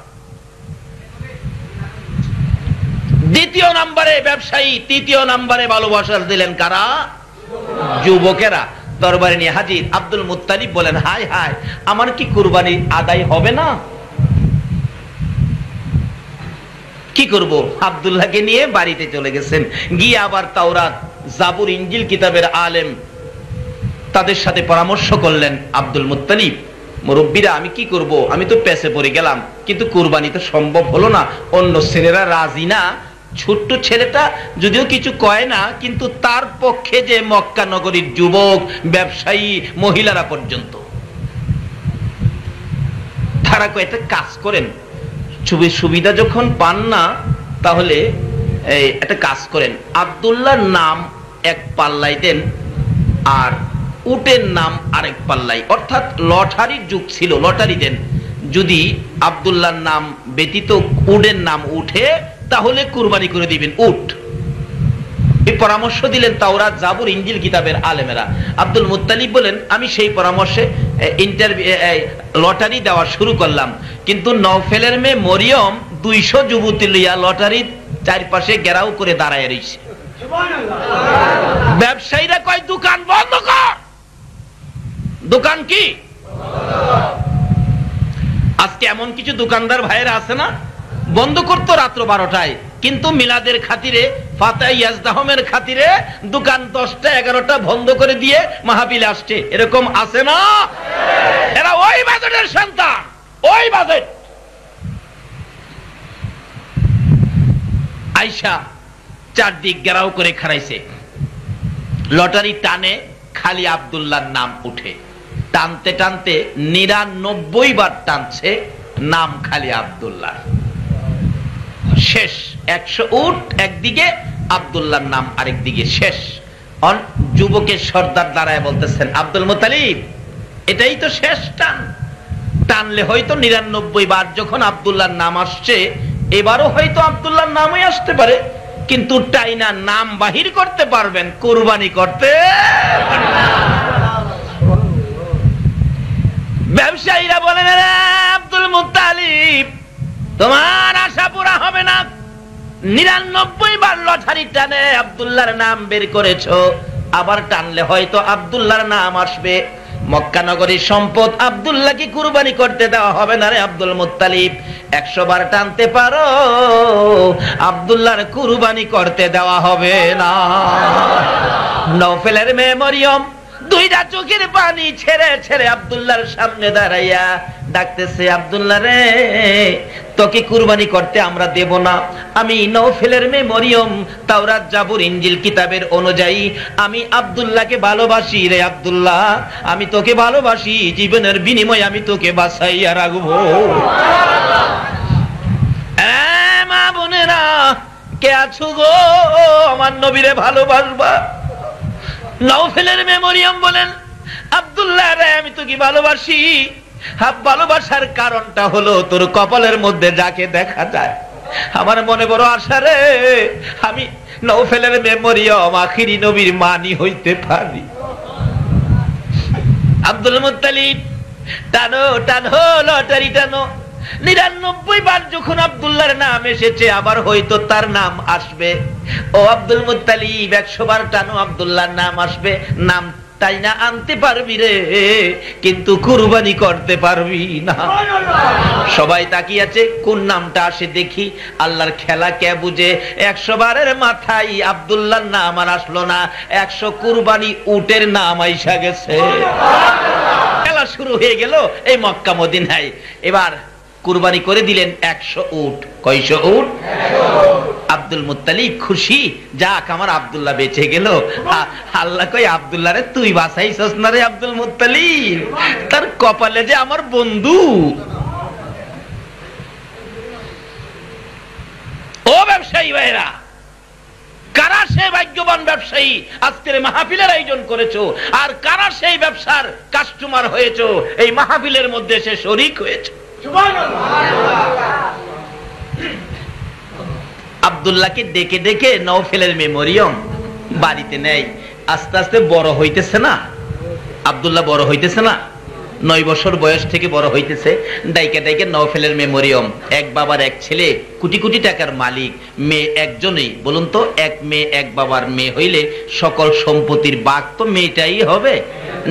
দ্বিতীয় নম্বরে ব্যবসায়ী, তৃতীয় নম্বরে ভালোবাসা দিলেন কারা? যুবকেরা। তরবারি নিয়ে হাজির। আব্দুল মুত্তালিব বলেন, হায় হায়, আমার কি কুরবানি আদায় হবে না? কি করব? আব্দুল্লাহকে নিয়ে বাড়িতে চলে গেছেন। গিয়ে আবার তাওরাত, জাবুর, ইনজিল কিতাবের আলেম তাদের সাথে পরামর্শ করলেন। আব্দুল মুত্তালিব, মুরব্বীরা, আমি কি করব? আমি তো পেছে পড়ে গেলাম, কিন্তু কুরবানি তো সম্ভব হলো না। অন্য ছেলেরা রাজি না। ছোট্ট ছেলেটা যদিও কিছু কয় না, কিন্তু তার পক্ষে যে মক্কা নগরীর যুবক, ব্যবসায়ী, মহিলারা পর্যন্ত, তারা কয়েকটা কাজ করেন। সুবিধা যখন পান না, তাহলে একটা কাজ করেন, আব্দুল্লাহর নাম এক পাল্লাই দেন আর উটের নাম আরেক পাল্লাই, অর্থাৎ লটারির যুগ ছিল, লটারি দেন। যদি আব্দুল্লাহর নাম ব্যতীত উটের নাম উঠে, তাহলে কুরবানি করে দিবেন উট। এই পরামর্শ দিলেন তাওরাত, জাবুর, ইনজিল কিতাবের আলেমেরা। আব্দুল মুত্তালিব বলেন, আমি সেই পরামর্শে লটারি দেওয়া শুরু করলাম। কিন্তু নওফেলের মেয়ে মরিয়ম 200 যুবতী লইয়া লটারির চারপাশে ঘেরাও করে দাঁড়ায় রয়েছে। ব্যবসায়ীরা কয়, দোকান বন্ধ কর। দোকান কি? আজকে এমন কিছু দোকানদার ভাইয়েরা আছে না, বন্ধ করতো রাত্র 12টায়, কিন্তু মিলাদের খাতিরে, ফাতাহ ইয়াজদাহমের খাতিরে দোকান 10টা 11টা বন্ধ করে দিয়ে মাহফিলে আসছে। এরকম আছে না? এরা ওই বাজেটের সন্তান, ওই বাজেট। আয়শা চারদিক ঘেরাও করে খাড়াইছে। লটারি টানে, খালি আব্দুল্লাহর নাম উঠে। টানতে টানতে 99 বার টানছে, নাম খালি আব্দুল্লাহ। শেষ। 100 উট একদিকে, আব্দুল্লাহর নাম আরেক দিকে। শেষ। যুবকের সর্দার দাঁড়ায় বলতেছেন, আব্দুল মুত্তালিব, এটাই তো শেষ টান। টানলে হয়তো 99 বার যখন আব্দুল্লাহর নাম আসছে, এবারও হয়তো আব্দুল্লাহর নামই আসতে পারে, কিন্তু টাইনা নাম বাহির করতে পারবেন, কুরবানি করতে। ব্যবসায়ীরা বলেন, আব্দুল মুত্তালিব, তোমার আশা পুরা হবে না। 99 বার লটারি টানে আব্দুল্লাহর নাম বের করেছো, আবার টানলে হয়তো আব্দুল্লাহর নাম আসবে। মক্কা নগরীর সম্পদ আব্দুল্লাহকে কুরবানি করতে দেওয়া হবে না রে আব্দুল মুত্তালিব। 100 বার টানতে পারো, আব্দুল্লাহর কুরবানি করতে দেওয়া হবে না। নওফেলের মেয়ে মরিয়ম 2টা চোখের পানি ছেড়ে ছেড়ে আব্দুল্লাহর সামনে দাঁড়াইয়া ডাকতেছে, আব্দুল্লাহ রে, তোকে কুরবানি করতে আমরা দেব না। আমি নওফেলের মেয়ে মরিয়ম, তাওরাত, জাবুর, ইনজিল কিতাবের অনুযায়ী আমি আব্দুল্লাহকে ভালোবাসি রে আব্দুল্লাহ, আমি তোকে ভালোবাসি, জীবনের বিনিময়ে আমি তোকে বাঁচাইয়া রাখবো। মা বোনেরা, কে আছো গো আমার নবীরে ভালোবাসবা? নওফেলের মেয়ে মরিয়ম বলেন, আব্দুল্লাহ রে, আমি তোকে ভালোবাসি। ভালোবাসার কারণটা হলো তোর কপালের মধ্যে যাকে দেখা যায়। আমার মনে বড় আশা রে, আমি নওফেলের মেয়ে মরিয়ম আখিরি নবীর মানি হইতে পারি। আব্দুল মুত্তালিব, টানো টানো লটারি টানো। 99 বার যখন আব্দুল্লাহর নাম এসেছে, আবার হয়তো তার নাম আসবে। ও আব্দুল মুত্তালিব, 100 বার টানো, আব্দুল্লাহর নাম আসবে। নাম তাই না আনতে পারবি রে, কিন্তু কুরবানি করতে পারবি না। সবাই তাকিয়ে আছে, কোন নামটা আসে দেখি। আল্লাহর খেলা কে বুঝে? 100 বারের মাথায় আব্দুল্লাহর নাম আর আসলো না, 100 কুরবানি উটের নাম আইসা গেছে। খেলা শুরু হয়ে গেল এই মক্কা মদিনায়। এবার কুরবানি করে দিলেন 100 উট। কয়শো উট? আব্দুল মুত্তালিব খুশি, যাক আমার আব্দুল্লাহ বেঁচে গেল। আল্লাহ কই, আব্দুল্লাহ রে তুই বাঁচাইছস না রে আব্দুল মুত্তালিব, তার কপালে যে আমার বন্ধু। ও ব্যবসায়ী ভাইরা, কারা সেই ভাগ্যবান ব্যবসায়ী আজকের মাহফিলের আয়োজন করেছো, আর কারা সেই ব্যবসার কাস্টমার হয়েছো, এই মাহফিলের মধ্যে সে শরীক হয়েছে। আব্দুল্লাহকে ডেকে ডেকে নওফেলের মেয়ে মরিয়ম বাড়িতে নেই। আস্তে আস্তে বড় হইতেছে না আব্দুল্লাহ, বড় হইতেছে না। 9 বছর বয়স থেকে বড় হইতেছে, ডাইকে ডাইকে নওফেলের মেয়ে মরিয়ম, এক বাবার এক ছেলে, কোটি কোটি টাকার মালিক, মেয়ে একজনই। বলুন তো, এক মেয়ে এক বাবার মেয়ে হইলে সকল সম্পত্তির ভাগ তো মেয়েটাই হবে।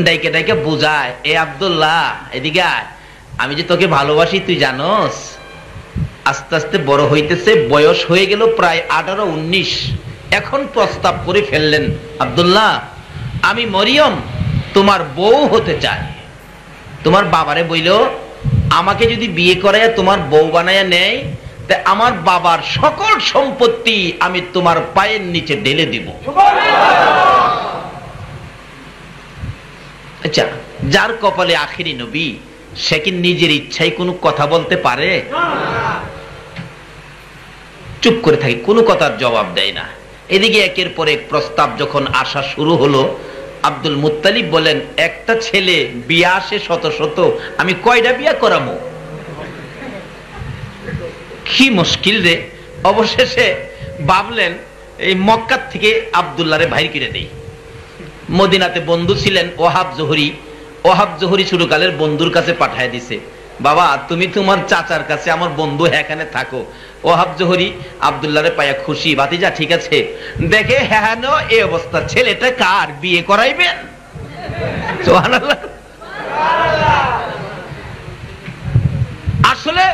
ডাইকে ডাইকে বুঝায়, এ আব্দুল্লাহ এদিকে আয়, আমি যে তোকে ভালোবাসি তুই জানোস। আস্তে আস্তে বড় হইতেছে, বয়স হয়ে গেল প্রায় 18-19। এখন প্রস্তাব করে ফেললেন, আব্দুল্লাহ আমি মরিয়ম তোমার বউ হতে চাই। তোমার বাবারে বইল, আমাকে যদি বিয়ে করায় তোমার বউ বানায় নেয়, তা আমার বাবার সকল সম্পত্তি আমি তোমার পায়ের নিচে ঢেলে দিব। আচ্ছা, যার কপালে আখিরি নবী, সে কি নিজের ইচ্ছায় কোনো কথা বলতে পারে? চুপ করে থাকে, কোনো কথার জবাব দেয় না। এদিকে একের পর এক প্রস্তাব যখন আসা শুরু হলো, আব্দুল মুত্তালিব বলেন, একটা ছেলে বিয়া আসে শত শত, আমি কয়টা বিয়া করামো? কি মুশকিল রে। অবশেষে ভাবলেন, এই মক্কা থেকে আব্দুল্লাহরে বাইর করে দেই। মদিনাতে বন্ধু ছিলেন ওহাব জোহরি, ওহাব জোহরি শুরুকালের বন্ধুর কাছে পাঠায় দিছে, বাবা তুমি তোমার চাচার কাছে, আমার বন্ধু এখানে থাকো। ওহাব জোহরি আব্দুল্লাহরে পায়া খুশি, ভাতিজা ঠিক আছে। দেখে হ্যাঁ এই অবস্থা, ছেলেটা কার, বিয়ে করাইবেন? সুবহানাল্লাহ। আসলে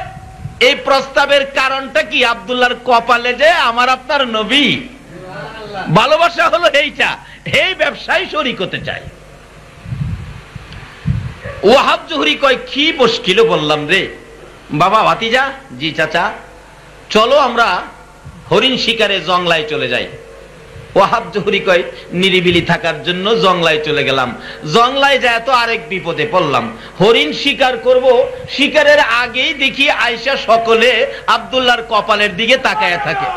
এই প্রস্তাবের কারণটা কি? আব্দুল্লাহর কপালে যে আমার আপনার নবী, ভালোবাসা হলো এইটা, এই ব্যবসায় শরীক হতে চাই। ওয়াহাব জোহরি কয়, কি মুশকিল বললাম রে বাবা। ভাতিজা, জি চাচা, চলো আমরা হরিণ শিকারে জংলায় চলে যাই। ওয়াহাব জোহরি কয়, নিরিবিলি থাকার জন্য জংলায় চলে গেলাম। জংলায় যায় তো আরেক বিপদে পড়লাম। হরিণ শিকার করব, শিকারের আগেই দেখি আয়েশা সকলে আব্দুল্লাহর কপালের দিকে তাকায় থাকে।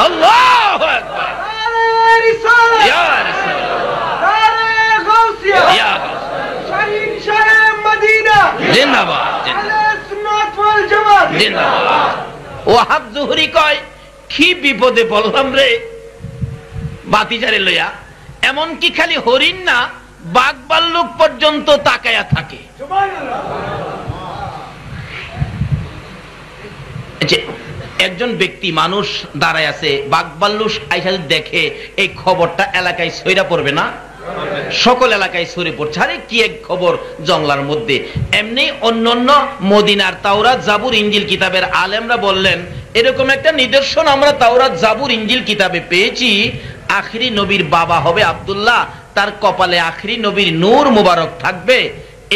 আল্লাহু আকবার। ইয়া ওয়াহাব জোহরি কয়, কি বিপদে বললাম রে ভাতিজারে লইয়া। এমন কি খালি হরিণ না, বাঘ ভাল্লুক পর্যন্ত তাকায়া থাকে। একজন ব্যক্তি, মানুষ দাঁড়ায় আছে, বাঘ ভাল্লুক আইসা দেখে, এই খবরটা এলাকায় ছড়িয়ে পড়বে না? সকল এলাকায় ছড়িয়ে পড়ছে, আরে কি এক খবর জংলার মধ্যে। এমনি অন্যান্য মদিনার তাওরাত জাবুর ইনজিল কিতাবের আলেমরা বললেন, এরকম একটা নিদর্শন আমরা তাওরাত জাবুর ইনজিল কিতাবে পেয়েছি, আখিরি নবীর বাবা হবে আব্দুল্লাহ, তার কপালে আখিরি নবীর নূর মুবারক থাকবে।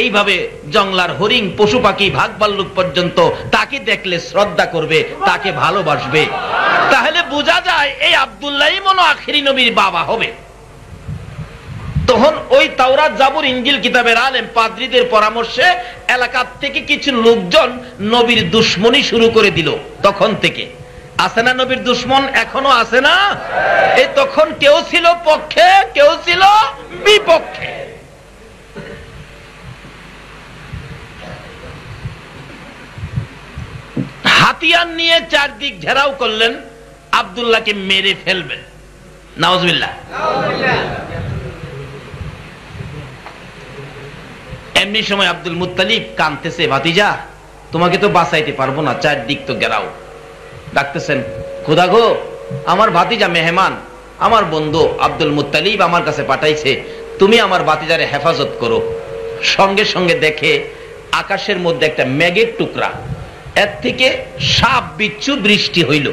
এইভাবে জংলার হরিণ, পশু পাখি, ভাগ ভাল্লুক পর্যন্ত তাকে দেখলে শ্রদ্ধা করবে, তাকে ভালোবাসবে। তাহলে বোঝা যায় এই আব্দুল্লাহই মনে আখিরি নবীর বাবা হবে। তখন ওই তাওরাত জাবুর ইনজিল কিতাবের আলেম পাদ্রীদের পরামর্শে এলাকার থেকে কিছু লোকজন নবীর দুশ্মনী শুরু করে দিল। তখন থেকে আছে না নবীর দুশ্মন? এখনো আছে না? এই তখন কেউ ছিল পক্ষে, কেউ ছিল বিপক্ষে। হাতিয়ার নিয়ে চারদিক ঘেরাও করলেন, আব্দুল্লাহকে মেরে ফেলবেন। নাউজুবিল্লাহ। এমনি সময় আব্দুল মুত্তালিব কাঁদতেছে, ভাতিজা তোমাকে তো বাঁচাইতে পারবো না, চারদিক তো ঘেরাও। ডাকতেছেন, খোদা গো, আমার ভাতিজা মেহমান, আমার বন্ধু আব্দুল মুত্তালিব আমার কাছে পাঠাইছে, তুমি আমার ভাতিজারে হেফাজত করো। সঙ্গে সঙ্গে দেখে আকাশের মধ্যে একটা মেঘের টুকরা, এর থেকে সাপ বিচ্ছু বৃষ্টি হইল।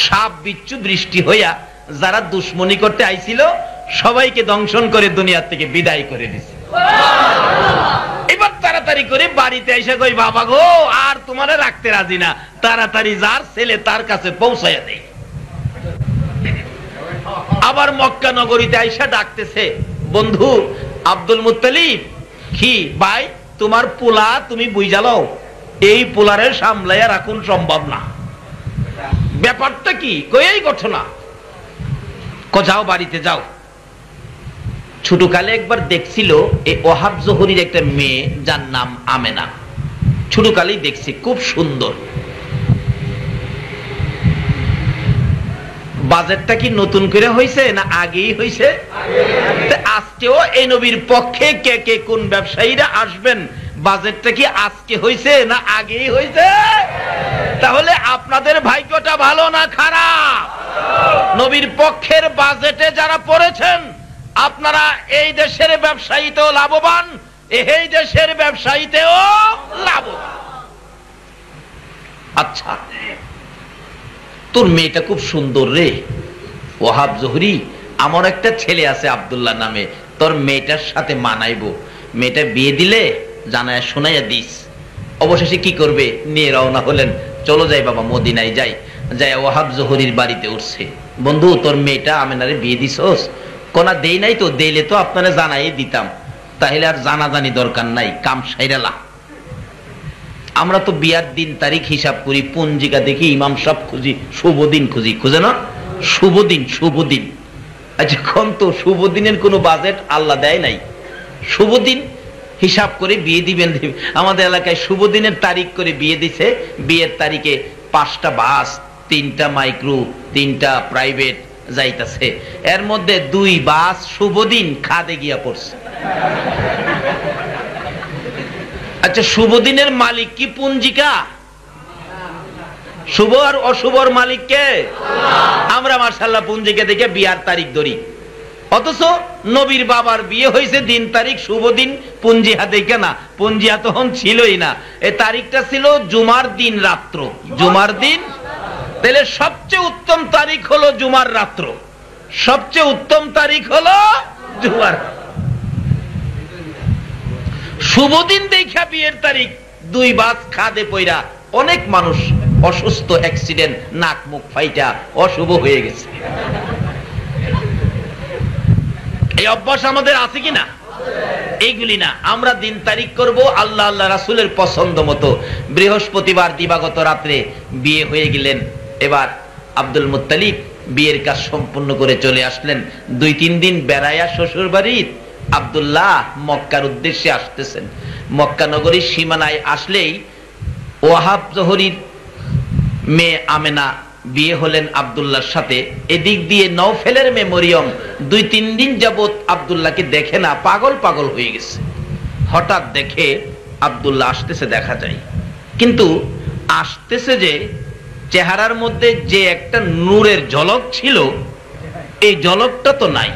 সাপ বিচ্ছু বৃষ্টি হইয়া যারা দুশ্মনী করতে আইছিল সবাইকে দংশন করে দুনিয়ার থেকে বিদায় করে দিছে। এবার তাড়াতাড়ি করে বাড়িতে এসে কই, বাবা গো আর তোমারে রাখতে রাজি না, তাড়াতাড়ি যার ছেলে তার কাছে পৌঁছাইয়া দেয়। আবার মক্কা নগরীতে আইসা ডাকতেছে, বন্ধু আব্দুল মুত্তালিব, কি ভাই তোমার পোলা তুমি বুঝালো, এই পোলারে সামলাইয়া রাখুন সম্ভব না। ব্যাপারটা কি? কই ঘটনা, যাও বাড়িতে যাও। ছোটকালে একবার দেখছিল এই ওহাব জোহরির একটা মেয়ে, যার নাম আমেনা। ছোটকালেই দেখছি, খুব সুন্দর। বাজেটটা কি নতুন করে হয়েছে না আগেই হয়েছে? আজকেও এই নবীর পক্ষে কে কে কোন ব্যবসায়ীরা আসবেন, বাজেটটা কি আজকে হয়েছে না আগেই হয়েছে? তাহলে আপনাদের ভাগ্যটা ভালো না খারাপ? নবীর পক্ষের বাজেটে যারা পড়েছেন, আপনারা এই দেশের ব্যবসায়ীতেও লাভবান, এই দেশের ব্যবসায়ীতেও লাভবান। আচ্ছা, তোর মেয়েটা খুব সুন্দর রে ওয়াহাব জোহরি, আমার একটা ছেলে আছে আব্দুল্লাহ নামে, তোর মেয়েটার সাথে মানাইবো, মেয়েটা বিয়ে দিলে জানায় শোনাইয়া দিস। অবশেষে কি করবে, নিয়ে রওনা হলেন, চলো যাই বাবা মদিনায় যাই। যাই ওয়াহাব জোহরির বাড়িতে উঠছে, বন্ধু তোর মেয়েটা আমেনারে বিয়ে দিছস? কোনা দেই নাই তো, দেইলে তো আপনারা জানাই দিতাম, তাহলে আর জানাজানি দরকার নাই, কাম সাইরালা। আমরা তো বিয়ার দিন তারিখ হিসাব করি, পঞ্জিকা দেখি, ইমাম সাহেব খুঁজি, শুভ দিন খুঁজি, খুঁজে না শুভ দিন, শুভ দিন। আচ্ছা কোন তো শুভ দিনের কোনো বাজেট আল্লাহ দেয় নাই, শুভ দিন হিসাব করে বিয়ে দিবেন। আমাদের এলাকায় শুভ দিনের তারিখ করে বিয়ে দিছে, বিয়ের তারিখে 5টা বাস, 3টা মাইক্রো, 3টা প্রাইভেট যাইতাছে, এর মধ্যে 2 বাস শুভ দিন খাদে গিয়া পড়ছে। আচ্ছা শুভ দিনের মালিক কি পঞ্জিকা? শুভ আর অশুভর মালিক কে? আমরা মাশাআল্লাহ পঞ্জিকা দেখে বিয়ার তারিখ ধরি, অথচ নবীর বাবার বিয়ে হয়েছে দিন তারিখ শুভ দিন, পঞ্জিহা দেখে না, পঞ্জিহা তখন ছিলই না, এই তারিখটা ছিল জুমার দিন রাত্র, জুমার দিন। তাহলে সবচেয়ে উত্তম তারিখ হলো জুমার রাত্র, সবচেয়ে উত্তম তারিখ হলো জুমার। শুভ দিন দেখা বিয়ের তারিখ, 2 বাস খাদে পয়রা, অনেক মানুষ অসুস্থ, অ্যাক্সিডেন্ট, নাক মুখ ফাইটা অশুভ হয়ে গেছে। এই অভ্যাস আমাদের আছে কিনা? এইগুলি না, আমরা দিন তারিখ করব আল্লাহ আল্লাহ রাসূলের পছন্দ মতো। বৃহস্পতিবার দিবাগত রাত্রে বিয়ে হয়ে গেলেন। এবার আব্দুল মুত্তালিব বিয়ের কাজ সম্পূর্ণ করে চলে আসলেন। 2-3 দিন বেড়াইয়া শ্বশুর বাড়ির আব্দুল্লাহ মক্কার উদ্দেশ্যে আসতেছেন। মক্কা নগরীর সীমানায় আসলেই ওয়াহাব জোহরির মেয়ে আমেনা বিয়ে হলেন আব্দুল্লাহর সাথে। এদিক দিয়ে নওফেলের মেয়ে মরিয়ম 2-3 দিন যাবত আব্দুল্লাহকে দেখে না, পাগল পাগল হয়ে গেছে। হঠাৎ দেখে আব্দুল্লাহ আসতেছে, দেখা যায়, কিন্তু আসতেছে যে চেহারার মধ্যে যে একটা নূরের ঝলক ছিল, এই ঝলকটা তো নাই।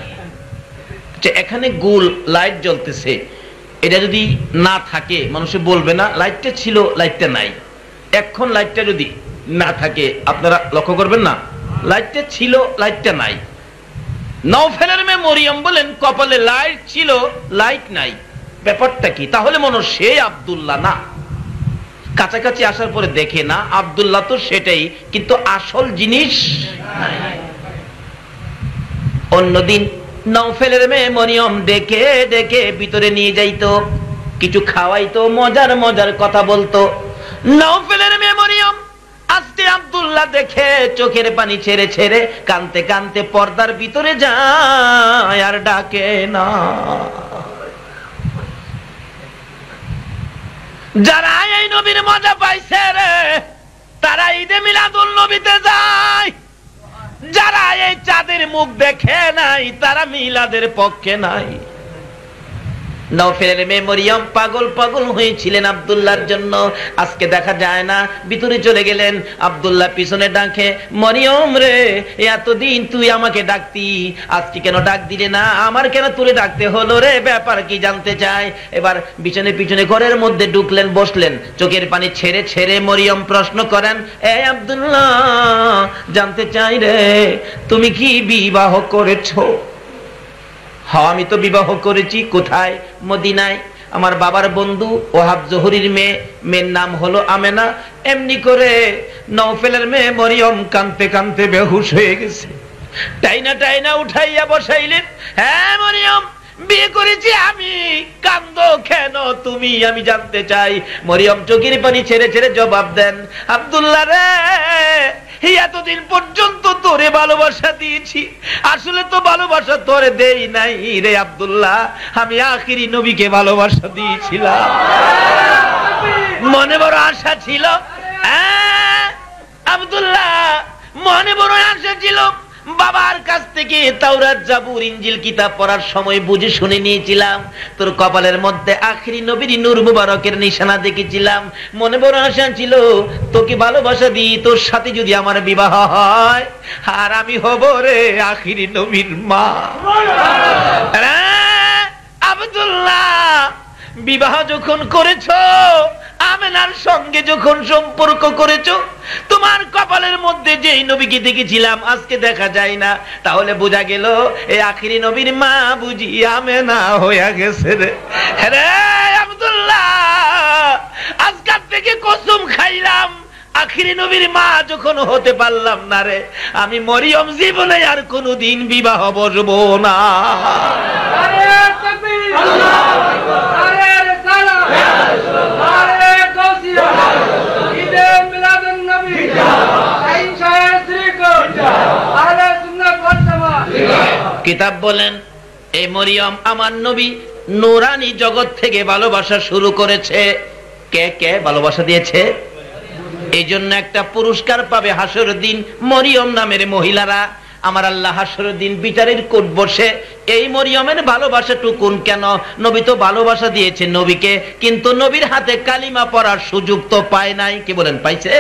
এখানে গোল লাইট জ্বলতেছে, এটা যদি না থাকে মানুষে বলবে না লাইটটা ছিল, লাইটটা নাই। এখন লাইটটা যদি না থাকে আপনারা লক্ষ্য করবেন না, লাইটটা ছিল, লাইটটা নাই। নওফেলের মেয়ে মরিয়ম বলেন কপালে লাইট ছিল, লাইট নাই, ব্যাপারটা কি? তাহলে মনে সে আব্দুল্লাহ না। কাছাকাছি আসার পরে দেখে না আব্দুল্লাহ তো সেটাই, কিন্তু আসল জিনিস নাই। অন্যদিন নওফেলের মেয়ে মরিয়ম ডেকে ডেকে ভিতরে নিয়ে যাইতো, কিছু খাওয়াইতো, মজার মজার কথা বলতো। নওফেলের মেয়ে মরিয়ম আজকে আব্দুল্লাহ দেখে চোখের পানি ছেড়ে ছেড়ে কানতে কানতে পর্দার ভিতরে যায়, আর ডাকে না। যারা এই নবীর মজা পাইছে রে, তারা ঈদে মিলাদুল নবীতে যায়। যারা এই চাঁদের মুখ দেখে নাই, তারা মিলাদের পক্ষে নাই। নওফেলের মেয়ে মরিয়ম পাগল পাগল হয়েছিলেন আব্দুল্লাহর জন্য, আজকে দেখা যায় না, ভিতরে চলে গেলেন। আব্দুল্লাহ পিছনে ডাকে, মরিয়ম রে, এতদিন তুই আমাকে ডাকতি, আজকে কেন ডাক দিলে না? আমার কেন তোরে ডাকতে হলো রে? ব্যাপার কি জানতে চাই। এবার পিছনে পিছনে ঘরের মধ্যে ঢুকলেন, বসলেন, চোখের পানি ছেড়ে ছেড়ে মরিয়ম প্রশ্ন করেন, এ আব্দুল্লাহ, জানতে চাই রে, তুমি কি বিবাহ করেছো? হ্যাঁ আমি তো বিবাহ করেছি। কোথায়? মদিনায়। আমার বাবার বন্ধু ওয়াহাব জোহরির মেয়ে, মেয়ের নাম হলো আমেনা। এমনি করে নওফেলের মেয়ে মরিয়ম কাঁদতে কাঁদতে বেহুশ হয়ে গেছে। টাইনা টাইনা উঠাইয়া বসাইলেন, হ্যাঁ মরিয়ম, বিয়ে করেছি আমি, কান্দো কেন তুমি? আমি জানতে চাই। মরিয়ম চোখের পানি ছেড়ে ছেড়ে জবাব দেন, আব্দুল্লাহ রে, এতদিন পর্যন্ত তোরে ভালোবাসা দিয়েছি, আসলে তো ভালোবাসা তোরে দেই নাই রে আব্দুল্লাহ, আমি আখিরি নবীকে ভালোবাসা দিয়েছিলাম। মনে বড় আশা ছিল আব্দুল্লাহ, মনে বড় আশা ছিল বাবার কাছ থেকে তাওরাত জাবুর ইনজিল কিতাব পড়ার সময় বুঝে শুনে নিয়েছিলাম তোর কপালের মধ্যে আখিরি নবীর নূর মুবারকের নিশানা দেখেছিলাম। মনে বড় আশা ছিল তোকে ভালোবাসা দিই, তোর সাথে যদি আমার বিবাহ হয় আর আমি হব রে আখিরি নবীর মা। আব্দুল্লাহ, বিবাহ যখন করেছো, আমেনার সঙ্গে যখন সম্পর্ক করেছো, তোমার কপালের মধ্যে যেই নবীকে দেখেছিলাম আজকে দেখা যায় না, তাহলে বোঝা গেল এই আখিরি নবীর মা বুঝি আমেনা হয়ে গেছে রে। রে আব্দুল্লাহ, আজকাল থেকে কসম খাইলাম আখিরি নবীর মা যখন হতে পারলাম না রে, আমি মরিয়ম জীবনে আর কোনদিন বিবাহ বসবো না। কিতাব বলেন এই মরিয়ম আমার নবী নূরানি জগৎ থেকে ভালোবাসা শুরু করেছে। কে কে ভালোবাসা দিয়েছে? এই জন্য একটা পুরস্কার পাবে হাসরের দিন মরিয়ম নামের মহিলারা। আমার আল্লাহ হাসরের দিন বিচারের কোর্ট বসে এই মরিয়মের ভালোবাসাটুকুন কেন? নবী তো ভালোবাসা দিয়েছে নবীকে, কিন্তু নবীর হাতে কালিমা পড়ার সুযোগ তো পায় নাই। কি বলেন, পাইছে?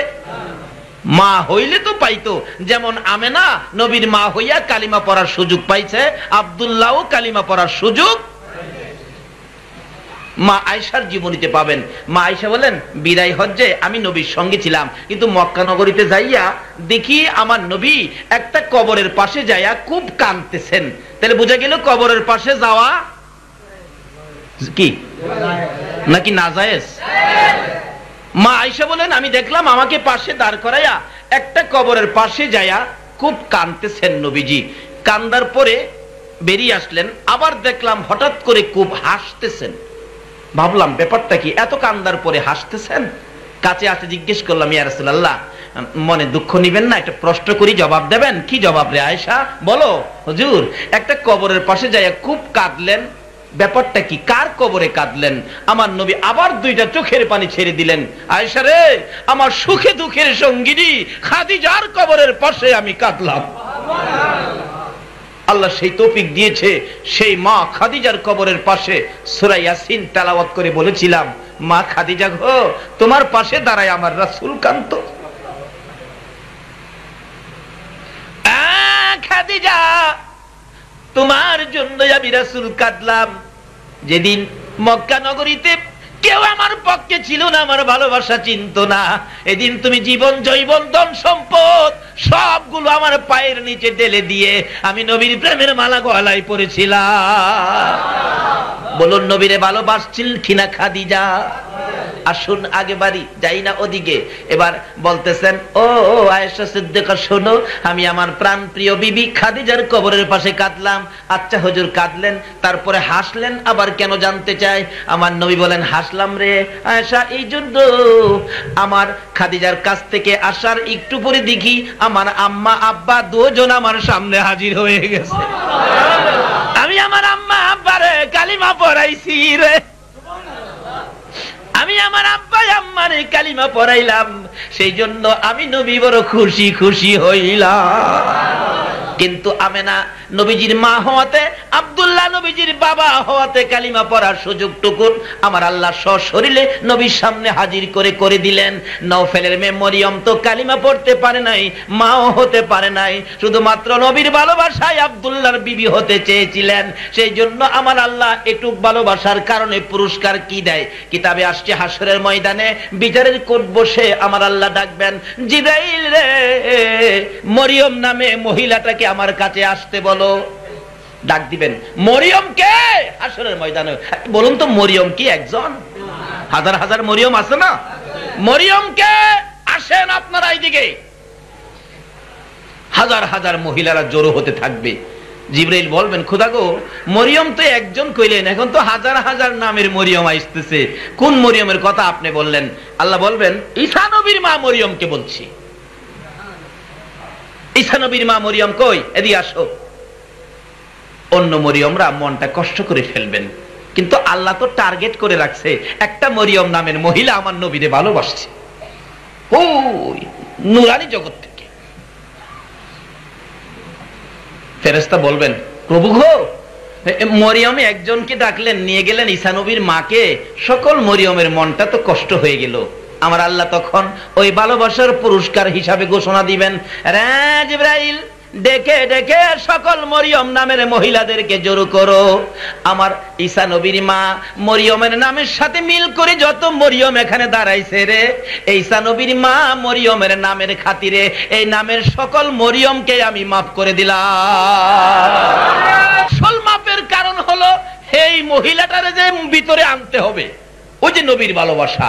মা হইলে তো পাইতো। যেমন আমেনা নবীর মা হইয়া কালিমা পড়ার সুযোগ পাইছে, আব্দুল্লাহ কালিমা পড়ার সুযোগ মা আয়েশার জীবনীতে পাবেন। মা আয়েশা বলেন বিদায় হজ্জে আমি নবীর সঙ্গে ছিলাম, কিন্তু মক্কা নগরীতে যাইয়া দেখি আমার নবী একটা কবরের পাশে যাইয়া খুব কাঁদতেছেন। তাহলে বোঝা গেল কবরের পাশে যাওয়া কি নাকি নাজায়েজ? মা আয়েশা বলেন আমি দেখলাম আমাকে পাশে দাঁড় করাইয়া একটা কবরের পাশে যাইয়া খুব কাঁদতেছেন নবীজি। কান্দার পরে বেরিয়ে আসলেন, আবার দেখলাম হঠাৎ করে খুব হাসতেছেন। ভাবলাম ব্যাপারটা কি, এত কান্দার পরে হাসতেছেন? কাছে আসে জিজ্ঞেস করলাম ইয়া রাসূলুল্লাহ, মনে দুঃখ নিবেন না, একটা প্রশ্ন করি জবাব দেবেন। কি জবাব রে আয়েশা? বলো। হুজুর, একটা কবরের পাশে যাইয়া খুব কাঁদলেন, ব্যাপারটা কি? কার কবরে কাঁদলেন? আমার নবী আবার দুইটা চোখের পানি ছেড়ে দিলেন। আয়েশা রে, আমার সুখে দুঃখের সঙ্গিনী খাদিজার কবরের পাশে আমি কাঁদলাম। আল্লাহ সেই তৌফিক দিয়েছে, সেই মা খাদিজার কবরের পাশে সূরা ইয়াসিন তেলাওয়াত করে বলেছিলাম, মা খাদিজা গো, তোমার পাশে দাঁড়ায় আমার রাসূল কাঁদতো। খাদিজা, তোমার জন্য আমি রাসূল কাঁদলাম। যেদিন মক্কা নগরীতে কেউ আমার পক্ষে ছিল না, আমার ভালোবাসা চিনত না, এদিন তুমি জীবন জৈবন ধন সম্পদ সবগুলো আমার পায়ের নিচে ঢেলে দিয়ে আমি নবীর প্রেমের মালা গলায় পরেছিলাম। বলুন নবীরে ভালোবাসছিল কিনা খাদিজা? আসুন আগে বাড়ি যাই না ওদিকে। এবার বলতেছেন ও আয়েশা সিদ্দিকা, শোনো, আমি আমার প্রাণ প্রিয় বিবি খাদিজার কবরের পাশে কাঁদলাম। আচ্ছা হুজুর, কাঁদলেন, তারপরে হাসলেন আবার কেন জানতে চাই? আমার নবী বলেন হাসলাম রে আয়েশা এই জন্য, আমার খাদিজার কাছ থেকে আসার একটু পরে দেখি আমার আম্মা আব্বা দুজন আমার সামনে হাজির হয়ে গেছে। আমি আমার আম্মা আব্বারে কালিমা পড়াইছি রে, আমি আমার আব্বা আম্মারে কালিমা পড়াইলাম, সেই জন্য আমি নবী বড় খুশি খুশি হইলাম। কিন্তু আমেনা নবীজির মা হওয়াতে, আব্দুল্লাহ নবীজির বাবা হওয়াতে কালিমা পড়ার সুযোগটুকু আমার আল্লাহ সশরীরে নবীর সামনে হাজির করে করে দিলেন। নওফেলের মেয়ে মরিয়ম তো কালিমা পড়তে পারে নাই, মাও হতে পারে নাই, শুধুমাত্র নবীর ভালোবাসায় আব্দুল্লাহর বিবি হতে চেয়েছিলেন। সেই জন্য আমার আল্লাহ এটুক ভালোবাসার কারণে পুরস্কার কি দেয়? কিতাবে আসছে হাসরের ময়দানে বিচারের কোর্ট বসে আমার আল্লাহ ডাকবেন, জিবরাইল রে, মরিয়ম নামে মহিলাটাকে আমার কাছে আসতে বলো। ডাক দিবেন, মরিয়ম কে? হাসরের ময়দানে বলুন তো, মরিয়ম কি একজন? হাজার হাজার মরিয়ম আছে না? মরিয়ম কে? আসেন আপনারা এইদিকে। হাজার হাজার মহিলারা জড়ো হতে থাকবে। জিবরাইল বলবেন, খোদা গো, মরিয়ম তো একজন কইলেন, এখন তো হাজার হাজার নামের মরিয়ম আসতেছে, কোন মরিয়মের কথা আপনি বললেন? আল্লাহ বলবেন, ঈসা নবীর মা মরিয়মকে বলছি। ঈসা নবীর মা মরিয়ম কই? এদিকে আসো। অন্য মরিয়মরা মনটা কষ্ট করে ফেলবেন, কিন্তু আল্লাহ তো টার্গেট করে রাখছে, একটা মরিয়ম নামের মহিলা আমার নবীরে ভালোবাসছে, ওই নুরানি জগৎ থেকে। ফেরেশতা বলবেন, প্রভু গো, মরিয়ম একজনকে ডাকলেন, নিয়ে গেলেন ঈসা নবীর মাকে, সকল মরিয়মের মনটা তো কষ্ট হয়ে গেল। আমার আল্লাহ তখন ওই ভালোবাসার পুরস্কার হিসাবে ঘোষণা দিবেন, রে জিবরাইল, ডেকে ডেকে সকল মরিয়ম নামের মহিলাদেরকে জড়ো করো। আমার ঈসা নবীর মা মরিয়মের নামের সাথে মিল করে যত মরিয়ম এখানে দাঁড়াইছে রে, ঈসা নবীর মা মরিয়মের নামের খাতিরে এই নামের সকল মরিয়মকে আমি মাফ করে দিলাম। আসল মাপের কারণ হলো এই মহিলাটারে যে ভিতরে আনতে হবে, ওই যে নবীর ভালোবাসা।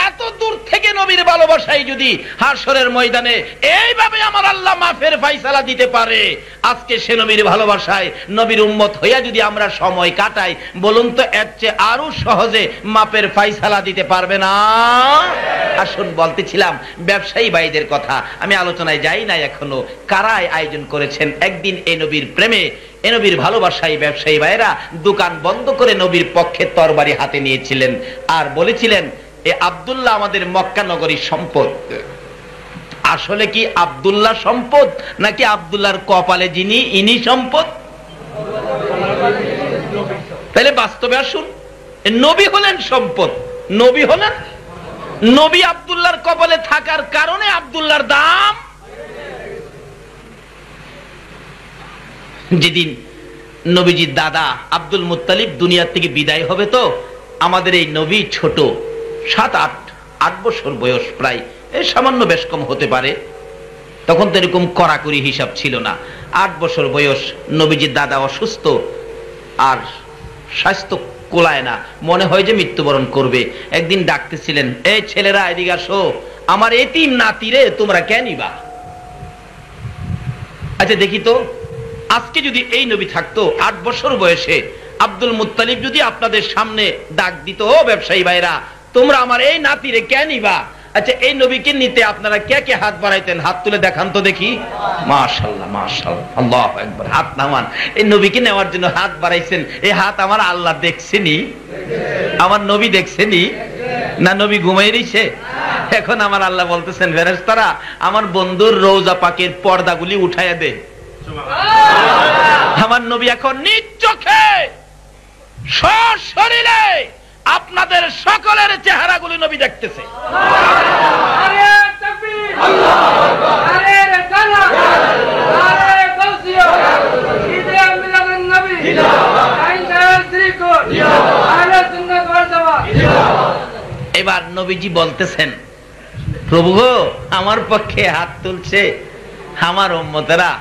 এত দূর থেকে নবীর ভালোবাসাই যদি হাশরের ময়দানে এইভাবে আমার আল্লাহ মাফের ফায়সালা দিতে পারে, আজকে সে নবীর ভালোবাসায় নবীর উম্মত হইয়া যদি আমরা সময় কাটাই, বলুন তো এর চেয়ে আরো সহজে মাপের ফায়সালা দিতে পারবে না? আসুন, বলতেছিলাম ব্যবসায়ী ভাইদের কথা, আমি আলোচনায় যাই না এখনো। কারাই আয়োজন করেছেন একদিন এই নবীর প্রেমে, এ নবীর ভালোবাসায় ব্যবসায়ী ভাইরা দোকান বন্ধ করে নবীর পক্ষে তরবারি হাতে নিয়েছিলেন আর বলেছিলেন, এ আব্দুল্লাহ আমাদের মক্কা নগরীর সম্পদ। আসলে কি আব্দুল্লাহ সম্পদ নাকি আব্দুল্লাহর কপালে যিনি ইনি সম্পদ? তাহলে বাস্তবে আসুন, নবী হলেন সম্পদ, নবী হলেন, নবী আব্দুল্লাহর কপালে থাকার কারণে আব্দুল্লাহর দাম। যেদিন নবীজির দাদা আব্দুল মুত্তালিব দুনিয়া থেকে বিদায় হবে, তো আমাদের এই নবী ছোট, 7-8 বছর বয়স, প্রায় এই সামান্য বেশ কম হতে পারে। তখন তো এরকম কড়াকড়ি হিসাব ছিল না। 8 বছর বয়স, নবীজির দাদা অসুস্থ আর স্বাস্থ্য কোলায় না, মনে হয় যে মৃত্যুবরণ করবে। একদিন ডাকতেছিলেন, এই ছেলেরা এদিকে আসো, আমার এতিম নাতিরে তোমরা কেন নিবা? আচ্ছা দেখি তো, আজকে যদি এই নবী থাকতো 8 বছর বয়সে, আব্দুল মুত্তালিব যদি আপনাদের সামনে ডাক দিত, ও ব্যবসায়ী ভাইরা, তোমরা আমার এই নাতিরে কে নিবা? আচ্ছা, এই নবীকে নিতে আপনারা কে কে হাত বাড়াইতেন? হাত তুলে দেখান তো দেখি। মাশাআল্লাহ, মাশাআল্লাহ, আল্লাহু আকবার। হাত নামান। এই নবীকে নেওয়ার জন্য হাত বাড়াইছেন, এই হাত আমার আল্লাহ দেখছেনি? আমার নবী দেখছেনি? না নবী ঘুমাই রইছে? এখন আমার আল্লাহ বলতেছেন, ফেরেশতারা আমার বন্ধুর রওজা পাকের পর্দাগুলি উঠাইয়া দে। আমার নবী এখন নিজ চোখে সশরীরে আপনাদের সকলের চেহারাগুলি নবী দেখতেছে। এবার নবীজি বলতেছেন, প্রভু গো, আমার পক্ষে হাত তুলছে আমার উম্মতেরা,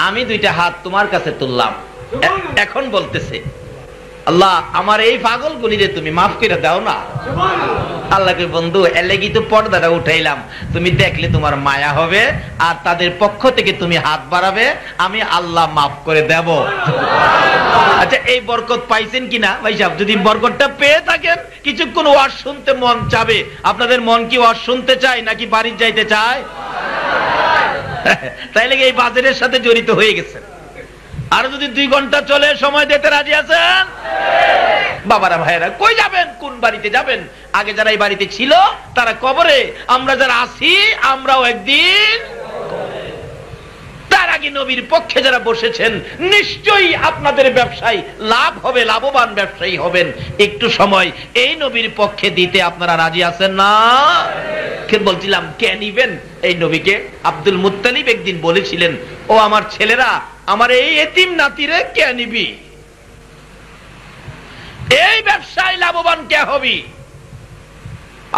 আমি 2টা হাত তোমার কাছে তুললাম। এখন বলতেছে, আল্লাহ আমার এই পাগল গুলিরে তুমি মাফ করে দাও না। আল্লাহকে বন্ধু এলেগি তো পর্দাটা উঠাইলাম, তুমি দেখলে তোমার মায়া হবে আর তাদের পক্ষ থেকে তুমি হাত বাড়াবে, আমি আল্লাহ মাফ করে দেব। আচ্ছা, এই বরকত পাইছেন কিনা ভাই সাহেব? যদি বরকতটা পেয়ে থাকেন, কিছুক্ষণ ওয়াজ শুনতে মন চাবে। আপনাদের মন কি ওয়াজ শুনতে চায় নাকি বাড়ি যাইতে চায়? তাইলে এই বাজারের সাথে জড়িত হয়ে গেছেন। আর যদি 2 ঘন্টা চলে সময় দিতে রাজি আছেন? বাবারা ভাইরা, কই যাবেন? কোন বাড়িতে যাবেন? আগে যারা এই বাড়িতে ছিল তারা কবরে, আমরা যারা আছি আমরাও একদিন। তার আগে নবীর পক্ষে যারা বসেছেন, নিশ্চয়ই আপনাদের ব্যবসায় লাভ হবে, লাভবান ব্যবসায়ী হবেন। একটু সময় এই নবীর পক্ষে দিতে আপনারা রাজি আছেন না? বলছিলাম, কে নিবেন এই নবীকে? আব্দুল মুত্তালিব একদিন বলেছিলেন, ও আমার ছেলেরা, আমার এই এতিম নাতিরে কে নিবি? এই ব্যবসায় লাভবান কে হবি?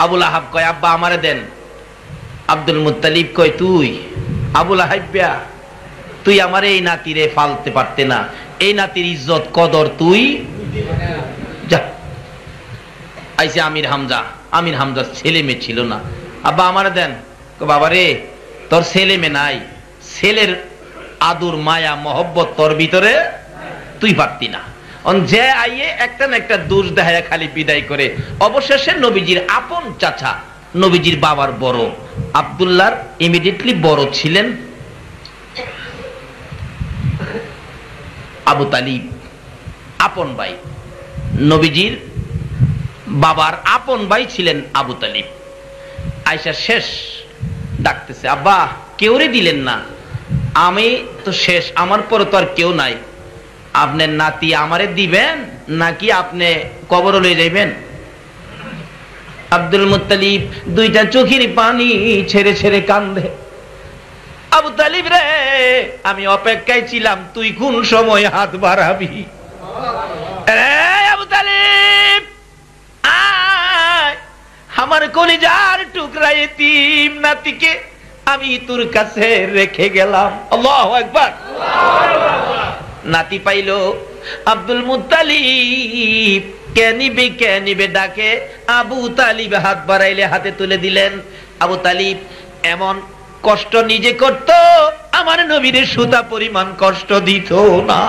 আবুল আহাব কয়, আব্বা আমারে দেন। আব্দুল মুত্তালিব কয়, তুই? আবুল আহাব্বা, তুই আমার এই নাতিরে ফালতে পারতে না, এই নাতির ইজ্জত কদর তুই যা। আইসে আমির হামজা, আমির হামজার ছেলে মেয়ে ছিল না। আব্বা আমারে দেন। বাবা রে, তোর ছেলে মেয়ে নাই, ছেলের আদর মায়া মহব্বত তোর ভিতরে, তুই পারতি না। যে আইয়ে একটা না একটা দোষ দেখায় খালি বিদায় করে। অবশেষে নবীজির আপন চাচা, নবীজির বাবার বড়, আব্দুল্লাহর ইমিডিয়েটলি বড় ছিলেন আবু তালিব, আপন ভাই। নবীজির বাবার আপন ভাই ছিলেন আবু তালিব। আয়েশা শেষ ডাকতেছে, আব্বা কেউরে দিলেন না? আমি তো শেষ, আমার পরে তো আর কেউ নাই, আপনার নাতি আমারে দিবেন নাকি আপনি কবর লয়ে যাইবেন? আব্দুল মুত্তালিব দুইটা চোখের পানি ছেড়ে ছেড়ে কান্দে। আবু তালিব রে, আমি অপেক্ষায় ছিলাম তুই কোন সময় হাত বাড়াবি। আবু তালিব আয়, আমার কলিজার টুকরা এতিম নাতিকে আমি তোর কাছে রেখে গেলাম। আল্লাহু আকবার। নাতি পাইল আব্দুল মুত্তালিব কে নিবে ডাকে। আবু তালিব হাত বাড়াইলে হাতে তুলে দিলেন। আবু তালিব এমন কষ্ট নিজে করত, আমার নবীর সুতা পরিমাণ কষ্ট দিত না।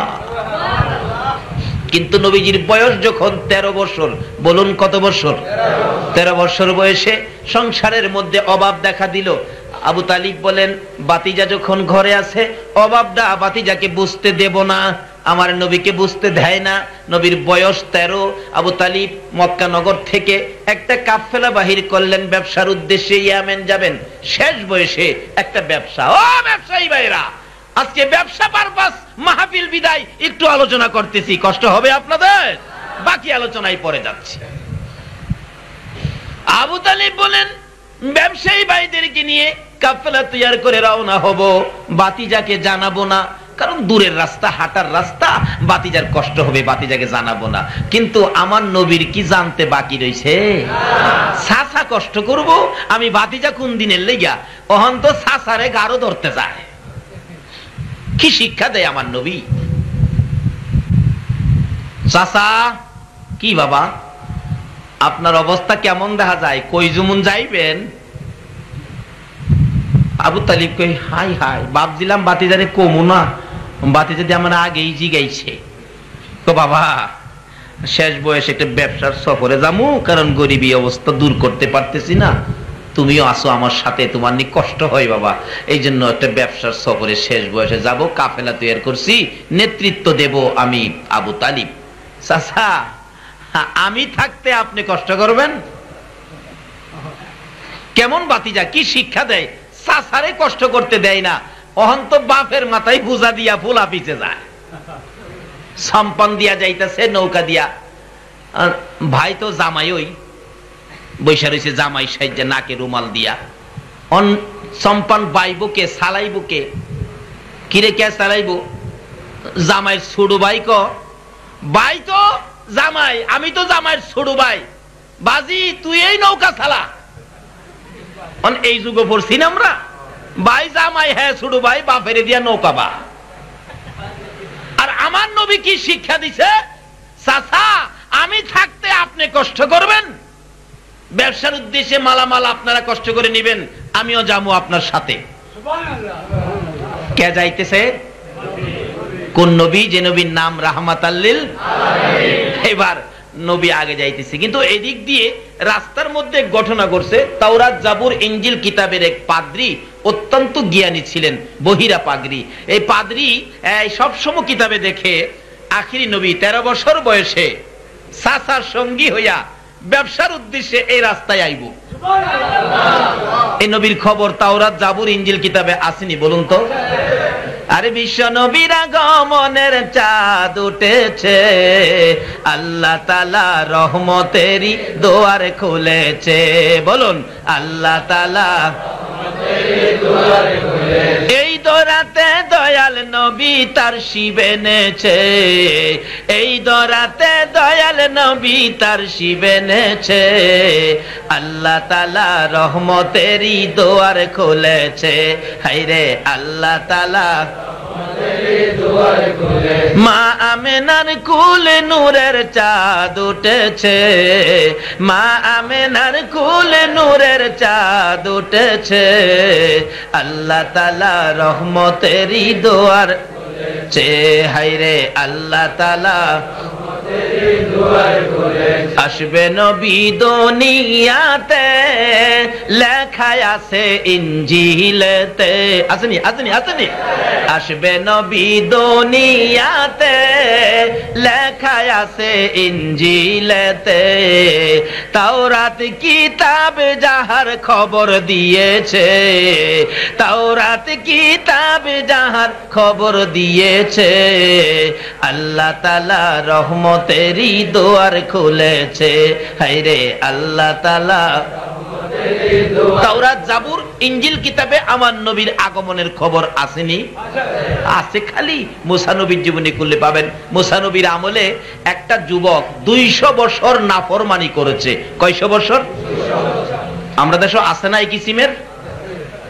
কিন্তু নবীজির বয়স যখন 13 বছর, বলুন কত বছর? 13 বছর বয়সে সংসারের মধ্যে অভাব দেখা দিল। আবু তালিব বলেন, বাতিজা যখন ঘরে আছে, অভাবটা বাতিজাকে বুঝতে দেব না, আমার নবীকে বুঝতে দেয় না। নবীর বয়স 13। আবু তালিব মক্কা নগর থেকে একটা কাফেলা বাহির করলেন ব্যবসার উদ্দেশ্যে, ইয়ামেন যাবেন। শেষ বয়সে একটা ব্যবসা। ও ব্যবসায়ী ভাইরা, আজকে ব্যবসা পারপাস মাহফিল বিদায় একটু আলোচনা করতেছি, কষ্ট হবে আপনাদের, বাকি আলোচনায় পরে যাচ্ছে। আবু তালিব বলেন, ব্যবসায়ী ভাইদেরকে নিয়ে কাফেলা তৈরি করে রওনা হব, বাতিজাকে জানাবো না, কারণ দূরের রাস্তা, হাঁটার রাস্তা, বাতিজার কষ্ট হবে, বাতিজাকে জানাবো না। কিন্তু আমার নবীর কি জানতে বাকি রয়েছে? সাসা কষ্ট করব আমি, বাতিজা কোন দিনের লেগা অহন তো সাসারে গারো ধরতে যায়। কি শিক্ষা দেয় আমার নবী! চাচা, কি বাবা আপনার অবস্থা কেমন দেখা যায়, কই জুমুন যাইবেন? আবু তালিব কই, হাই হাই, ভাবছিলাম বাতিজারে কমু না, বাতিজা দিয়ে আমার আগেই জিগাইছে। তো বাবা শেষ বয়সে একটা ব্যবসার সফরে যামু, কারণ গরিবী অবস্থা দূর করতে পারতেছি না, তুমিও আসো আমার সাথে, তোমার নি কষ্ট হয় বাবা, এই জন্য একটা ব্যবসার সফরে শেষ বয়সে যাব, কাফেলা তৈরি করছি, নেতৃত্ব দেব আমি আবু তালিব। চাচা, আমি থাকতে আপনি কষ্ট করবেন? কেমন বাতিজা, কি শিক্ষা দেয়! চাচারে কষ্ট করতে দেয় না, অহন্ত বাপের মাথায় বুঝা দিয়া ফুলা পিছে যায়, সম্পান দিয়া যাইতেছে নৌকা দিয়া। ভাই তো জামাই ওই বৈশা রয়েছে, জামাই সাইজে নাকে রুমাল দিয়া। সম্পান বাইবো কে, সালাইবো কে? কিরে কে চালাইবো? জামাইয়ের ছোট ভাই ক, ভাই তো জামাই, আমি তো জামাইয়ের ছোট ভাই, বাজি তুই এই নৌকা চালা। এই যুগে পড়ছি না আমরা, ভাই জামাই, হ্যাঁ ছোট ভাই, বাপেরে দিয়া নৌকা বা। আর আমার নবী কি শিক্ষা দিছে? চাচা, আমি থাকতে আপনি কষ্ট করবেন, ব্যবসার উদ্দেশ্যে মালামাল আপনারা কষ্ট করে নিবেন, আমিও যাবো আপনার সাথে। কে যাইতেছে? কোন নবী? যে নবীর নাম রাহমাতাল লিল আলামিন। এবার নবী আগে যাইতেছে, কিন্তু এদিক দিয়ে রাস্তার মধ্যে ঘটনা ঘটছে। তাওরাত, জাবুর, ইনজিল কিতাবের এক পাদ্রী অত্যন্ত জ্ঞানী ছিলেন, বহিরা পাগড়ি। এই পাদ্রী সবসময় কিতাবে দেখে আখিরি নবী 13 বছর বয়সে চাচার সঙ্গী হইয়া ব্যবসার উদ্দেশ্যে এই রাস্তায় আইব। এই নবীর খবর তাওরাত, জাবুর, ইনজিল কিতাবে আসেনি? বলুন তো। আরে বিশ্ব নবীর আগমনের চাঁদ উঠেছে, আল্লাহ তাআলা রহমতেরই দুয়ার খুলেছে। বলুন, আল্লাহ তাআলা এই দরাতে দয়াল নবী তার শিব এনেছে, এই দরাতে দয়াল নবী তার শিব এনেছে, আল্লাহ তাআলা রহমতেরই দুয়ার খুলেছে। হায়রে আল্লাহ তাআলা মা আমেনার কুলে নূরের চাঁদ উঠেছে, মা আমেনার কুলে নূরের চাঁদ উঠেছে, আল্লাহ তাআলা রহমতেরই দুয়ার খুলেছে। হায়রে আল্লাহ তাআলা আসবে নবী দুনিয়াতে, লেখা আছে ইনজিলেতে। আসেনি আসেনি আসেনি? আসবে নবী দুনিয়াতে, লেখা আছে ইনজিলেতে। তাওরাত কিতাব যাহার খবর দিয়েছে, তাওরাত কিতাব যাহার খবর দিয়েছে, আল্লাহ তাআলা রহমতেরই দুয়ার খুলেছে। হায়রে আল্লাহ তাআলা তাওরাত, জাবুর, ইনজিল কিতাবে আমার নবীর আগমনের খবর আসেনি? আছে। খালি মুসা নবীর জীবনী খুললে পাবেন। মুসা নবীর আমলে একটা যুবক 200 বছর নাফরমানি করেছে। কয়শো বছর? আমরা দেশে আছে না এই কিসিমের,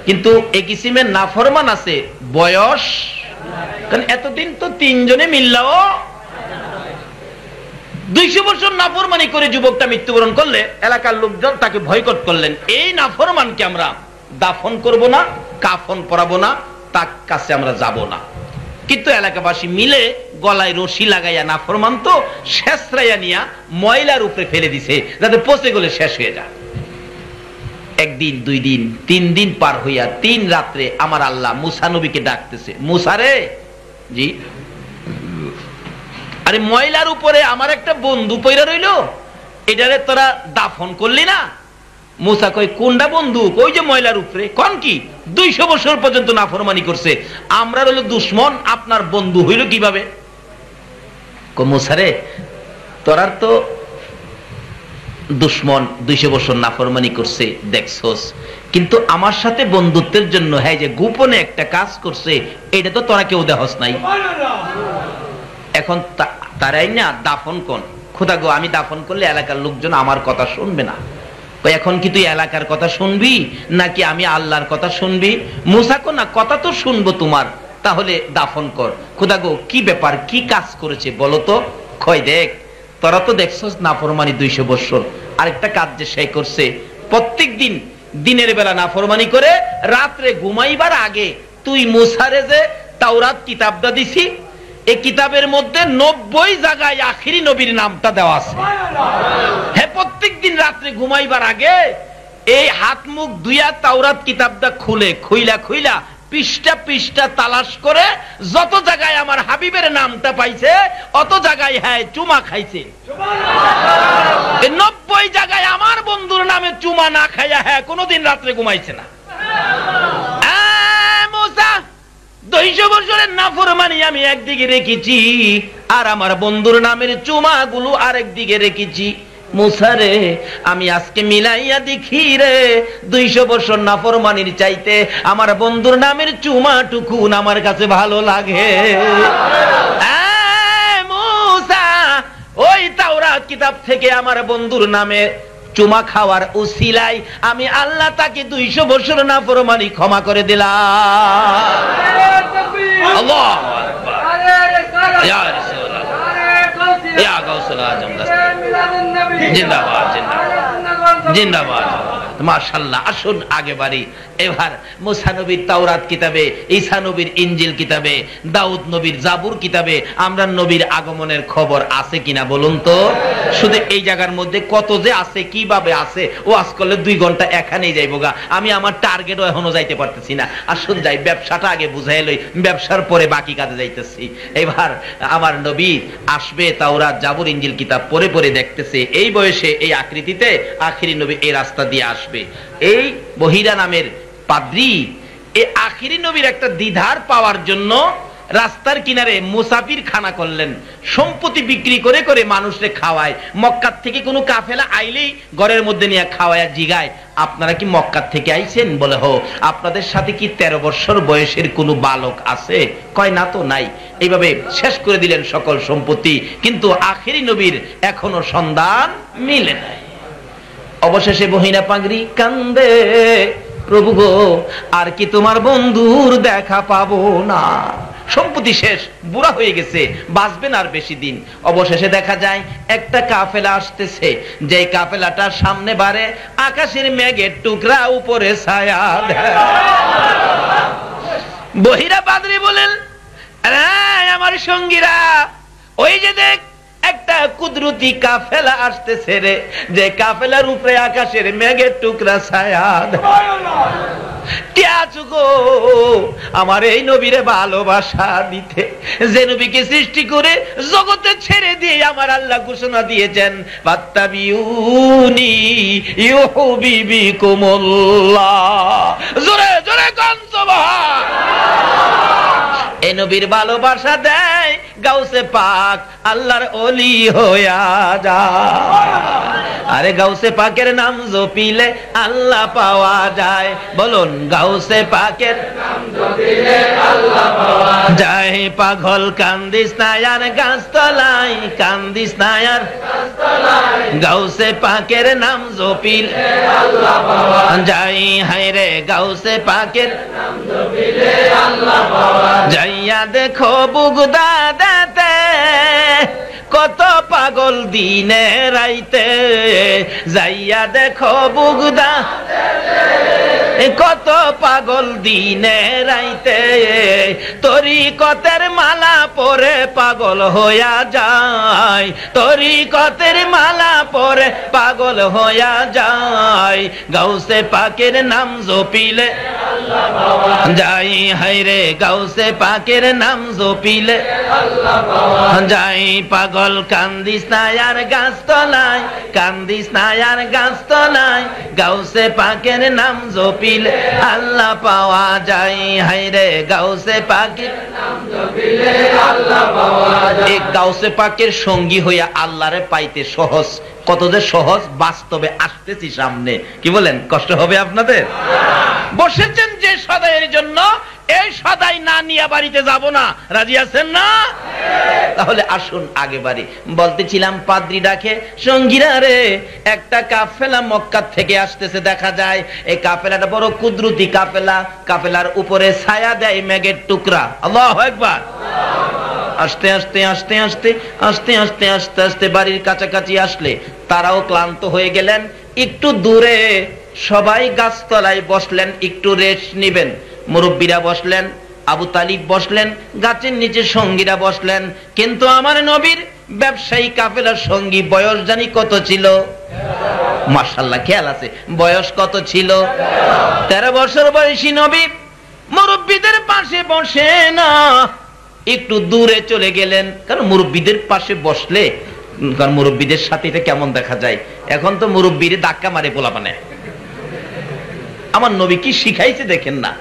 কিন্তু এই কিসিমের নাফরমান আছে বয়স, কারণ এতদিন তো 3 জনে মিললাও 200 বছর নাফরমানি করে যুবকটা মৃত্যুবরণ করলে এলাকার লোকজন তাকে বয়কট করলেন। এই নাফরমানকে আমরা দাফন করব না, কাফন পরাবো না, তার কাছে আমরা যাব না। কিন্তু এলাকাবাসী মিলে গলায় রশি লাগাইয়া নাফরমান তো শেষরাইয়া নিয়া ময়লার উপরে ফেলে দিছে, যাতে পচে গলে শেষ হয়ে যায়। 1 দিন 2 দিন 3 দিন পার হইয়া 3 রাত্রে আমার আল্লাহ মুসা নবীকে ডাকতেছে, মুসা রে। জি। আরে ময়লার উপরে আমার একটা বন্ধু পইরা রইল, এটারে তোরা দাফন করলি না? মুসা কই কোনটা বন্ধু? ওই যে ময়লার উপরে। কোন কি? 200 বছর পর্যন্ত নাফরমানি করছে, আমরা হইল দুশমন, আপনার বন্ধু হইল কিভাবে? মুসা রে, তোরার তো দুশমন 200 বছর নাফরমানি করছে দেখছস, কিন্তু আমার সাথে বন্ধুত্বের জন্য হ্যাঁ যে গোপনে একটা কাজ করছে, এটা তো তোরা কেউ দেখস নাই। এখন তারাই না দাফন কোন? খোদা গো, আমি দাফন করলে এলাকার লোকজন আমার কথা শুনবে না। এখন কি তুই এলাকার কথা শুনবি নাকি আমি আল্লাহর কথা শুনবি? মুসা কো না, কথা তো শুনবো তোমার, তাহলে দাফন কর। খোদা গো, কি ব্যাপার, কি কাজ করেছে বলো তো? কয় দেখ, তোরা তো দেখছস নাফরমানি 200 বছর, আরেকটা কাজ যে সে করছে, প্রত্যেক দিন দিনের বেলা নাফরমানি করে রাত্রে ঘুমাইবার আগে তুই মুসারে যে তাওরাত কিতাবটা দিছি, এই কিতাবের মধ্যে 90 জায়গায় আখিরি নবীর নামটা দেওয়া আছে। হ্যাঁ, প্রত্যেক দিন রাত্রে ঘুমাইবার আগে এই হাত মুখ ধুইয়া তাওরাত কিতাবটা খুইলা পৃষ্ঠা পৃষ্ঠা তালাশ করে যত জায়গায় আমার হাবিবের নামটা পাইছে অত জায়গায় হ্যাঁ চুমা খাইছে। 90 জায়গায় আমার বন্ধুর নামে চুমা না খাইয়া হ্যাঁ কোনোদিন রাত্রে ঘুমাইছে না। 200 বছরের নাফরমানি আমি একদিকে রেখেছি, আর আমার বন্ধুর নামের চুমা গুলো আরেক দিকে রেখেছি। মুসা রে, আমি আজকে মিলাইয়া দেখি রে, 200 বছর নাফরমানির চাইতে আমার বন্ধুর নামের চুমা টুকুন আমার কাছে ভালো লাগে। মুসা, ওই তাওরাত কিতাব থেকে আমার বন্ধুর নামে চুমা খাওয়ার উসিলাই আমি আল্লাহ তাকে 200 বছর নাফরমানি ক্ষমা করে দিলাম। আল্লাহু আকবার। ইয়া রাসূলুল্লাহ, ইয়া গাউসুল আজম, জিন্দাবাদ জিন্দাবাদ জিন্দাবাদ। মাশাআল্লাহ। আসুন আগে বাড়ি। এবার মুসা নবীর তাওরাত কিতাবে, ঈসা নবীর ইনজিল কিতাবে, দাউদ নবীর জাবুর কিতাবে আমরা নবীর আগমনের খবর আছে কিনা বলুন তো? শুধু এই জায়গার মধ্যে কত যে আছে, কিভাবে আছে, ও আজ করলে 2 ঘন্টা এখানেই যাইব গা। আমি আমার টার্গেটও এখনো যাইতে পারতেছি না। আসুন যাই, ব্যবসাটা আগে বুঝাই লই, ব্যবসার পরে বাকি কাজে যাইতেছি। এবার আমার নবী আসবে, তাওরাত জাবুর ইনজিল কিতাব পরে পরে দেখতেছে, এই বয়সে এই আকৃতিতে আখিরি নবী এই রাস্তা দিয়ে আসবে। এই বহিরা নামের পাদ্রী এই আখিরি নবীর একটা দ্বিধার পাওয়ার জন্য রাস্তার কিনারে মুসাফির খানা করলেন, সম্পত্তি বিক্রি করে করে মানুষকে খাওয়ায়। মক্কার থেকে কোনো কাফেলা আইলেই ঘরের মধ্যে নিয়ে খাওয়ায়, জিগায় আপনারা কি মক্কার থেকে আইছেন? বলে হো। আপনাদের সাথে কি 13 বছর বয়সের কোনো বালক আছে? কয় না তো নাই। এইভাবে শেষ করে দিলেন সকল সম্পত্তি, কিন্তু আখিরি নবীর এখনো সন্ধান মিলে নাই। অবশেষে বহিনা পাগড়ি কান্দে, প্রভু গো, আর কি তোমার বন্ধুর দেখা পাবো না? সম্পত্তি শেষ, বুড়া হয়ে গেছে, বাঁচবেন আর বেশি দিন। অবশেষে দেখা যায় একটা কাফেলা আসতেছে, যে কাফেলাটার সামনে বারে আকাশের মেঘের টুকরা, উপরে ছায়া দেয়। বহিরা পাদ্রী বলেন, আমার সঙ্গীরা, ওই যে দেখ একটা কুদরতি কাফেলা আসতেছে রে, যে কাফেলার উপরে আকাশের মেঘের টুকরা ছায়া। কে আছো গো আমার এই নবীরে ভালোবাসা দিতে, যে নবীকে সৃষ্টি করে জগতে ছেড়ে দিয়ে আমার আল্লাহ ঘোষণা দিয়েছেন ফাত্তাবিউনি ইউহিব্বুকুমুল্লাহ। জোরে জোরে কান সুবহান। এই নবীর ভালোবাসা দেয় গাউসে পাক আল্লাহর ওলি হইয়া যায়। আরে গাউসে পাকের নাম জপিলে আল্লাহ পাওয়া যায়। বলুন গাউসে পাকের নাম জপিলে আল্লাহ পাওয়া যায়। পাগল কান্দিস না আর গাছতলায়, কান্দিস না আর গাছতলায়, গাউসে পাকের নাম জপিলে আল্লাহ পাওয়া যায়। হায় রে গাউসে পাকের নাম জপিলে আল্লাহ পাওয়া যায়। যাইয়া দেখো বুগদাদেতে কত পাগল দিনে রাইতে, যাইয়া দেখো বুগদাদেতে কত পাগল দিনে রাইতে, তরিকতের মালা পরে পাগল হইয়া যায়, তরিকতের মালা পরে পাগল হইয়া যায়। গাউসে পাকের নাম জপিলে আল্লাহ পাওয়া যায়। হায়রে গাউসে পাকের নাম জপিলে আল্লাহ পাওয়া যায়। পাগল কান্দিস না আর গাছতলায়, কান্দিস না আর গাছতলায়, গাউসে পাকের নাম জপিলে আল্লাহ পাওয়া যায়। হায়রে গাউসে পাকের নাম জপিলে আল্লাহ পাওয়া যায়। এই গাউসে পাকের সঙ্গী হইয়া আল্লাহরে পাইতে সহজ, কত যে সহজ, বাস্তবে আসতেছি সামনে। কি বলেন, কষ্ট হবে আপনাদের? বসেছেন যে সদাইয়ের জন্য, এই সদাই না নিয়ে বাড়িতে যাব না, রাজি আছেন না? তাহলে আসুন আগে বাড়ি। বলতেছিলাম পাদ্রী ডাকে সঙ্গীরা রে, একটা কাফেলা মক্কা থেকে আসতেছে দেখা যায়। এই কাফেলাটা বড় কুদরতি কাফেলা, কাফেলার উপরে ছায়া দেয় মেঘের টুকরা। আল্লাহু আকবার। আস্তে আস্তে আস্তে আস্তে আস্তে আস্তে আস্তে আস্তে বাড়ির কাছাকাছি আসলে তারাও ক্লান্ত হয়ে গেলেন। একটু দূরে সবাই গাছতলায় বসলেন, একটু রেস্ট নিবেন। মুরব্বীরা বসলেন, আবু তালিব বসলেন, গাছের নিচে সঙ্গীরা বসলেন। কিন্তু আমার নবীর ব্যবসায়ী কাফেলার সঙ্গী বয়স জানি কত ছিল? মাশাআল্লাহ, খেয়াল আছে, বয়স কত ছিল? 13 বছর বয়সী নবী মুরব্বীদের পাশে বসে না, একটু দূরে চলে গেলেন। কারণ মুরব্বীদের পাশে বসলে, কারণ মুরব্বীদের সাথে এটা কেমন দেখা যায়, এখন তো মুরব্বীরে ধাক্কা মারে পোলাপানে। আমার নবী কি শিখাইছে দেখেন না।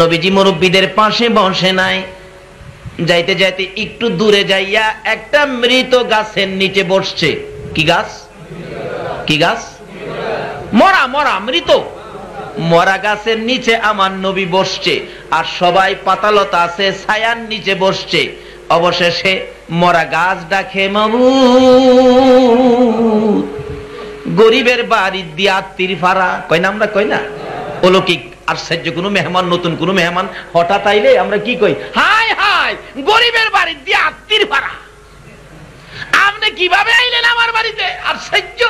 নবীজি মুরব্বীদের পাশে বসে নাই, যাইতে যাইতে একটু দূরে যাইয়া একটা মৃত গাছের নিচে বসছে। কি গাছ? কি গাছ? মরা, মরা, মৃত মরা গাছের নিচে আমার নবী বসছে, আর সবাই পাতালতা আছে ছায়ার নিচে বসছে। অবশেষে মরা গাছ ডাকে মাবুদ, গরিবের বাড়ি দিয়ে আত্মীর ফাড়া, কই না আমরা, কই না? অলৌকিক আশ্চর্য কোন মেহমান, নতুন কোন মেহমান হঠাৎ আইলে আমরা কি কই? হাই হাই, গরিবের বাড়ি দিয়ে আত্মীর ফাড়া, আপনি কিভাবে আইলেন আমার বাড়িতে? আশ্চর্য।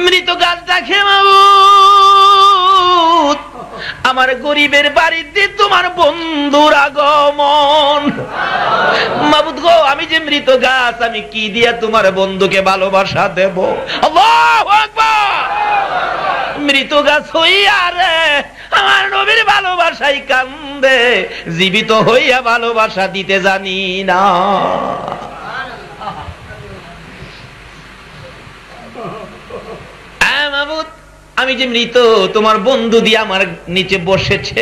মৃত গাছ ডাকে মাবুদ, আমার গরিবের বাড়িতে তোমার বন্ধুর আগমন। মাবুদ গো, আমি যে মৃত গাছ, আমি কি দিয়া তোমার বন্ধুকে ভালোবাসা দেব? আল্লাহু আকবার। মৃত গাছ হইয়া রে আমার নবীর ভালোবাসাই কান্দে, জীবিত হইয়া ভালোবাসা দিতে জানি না। মাবুদ, আমি যে মৃত, তোমার বন্ধু দিয়ে আমার নিচে বসেছে,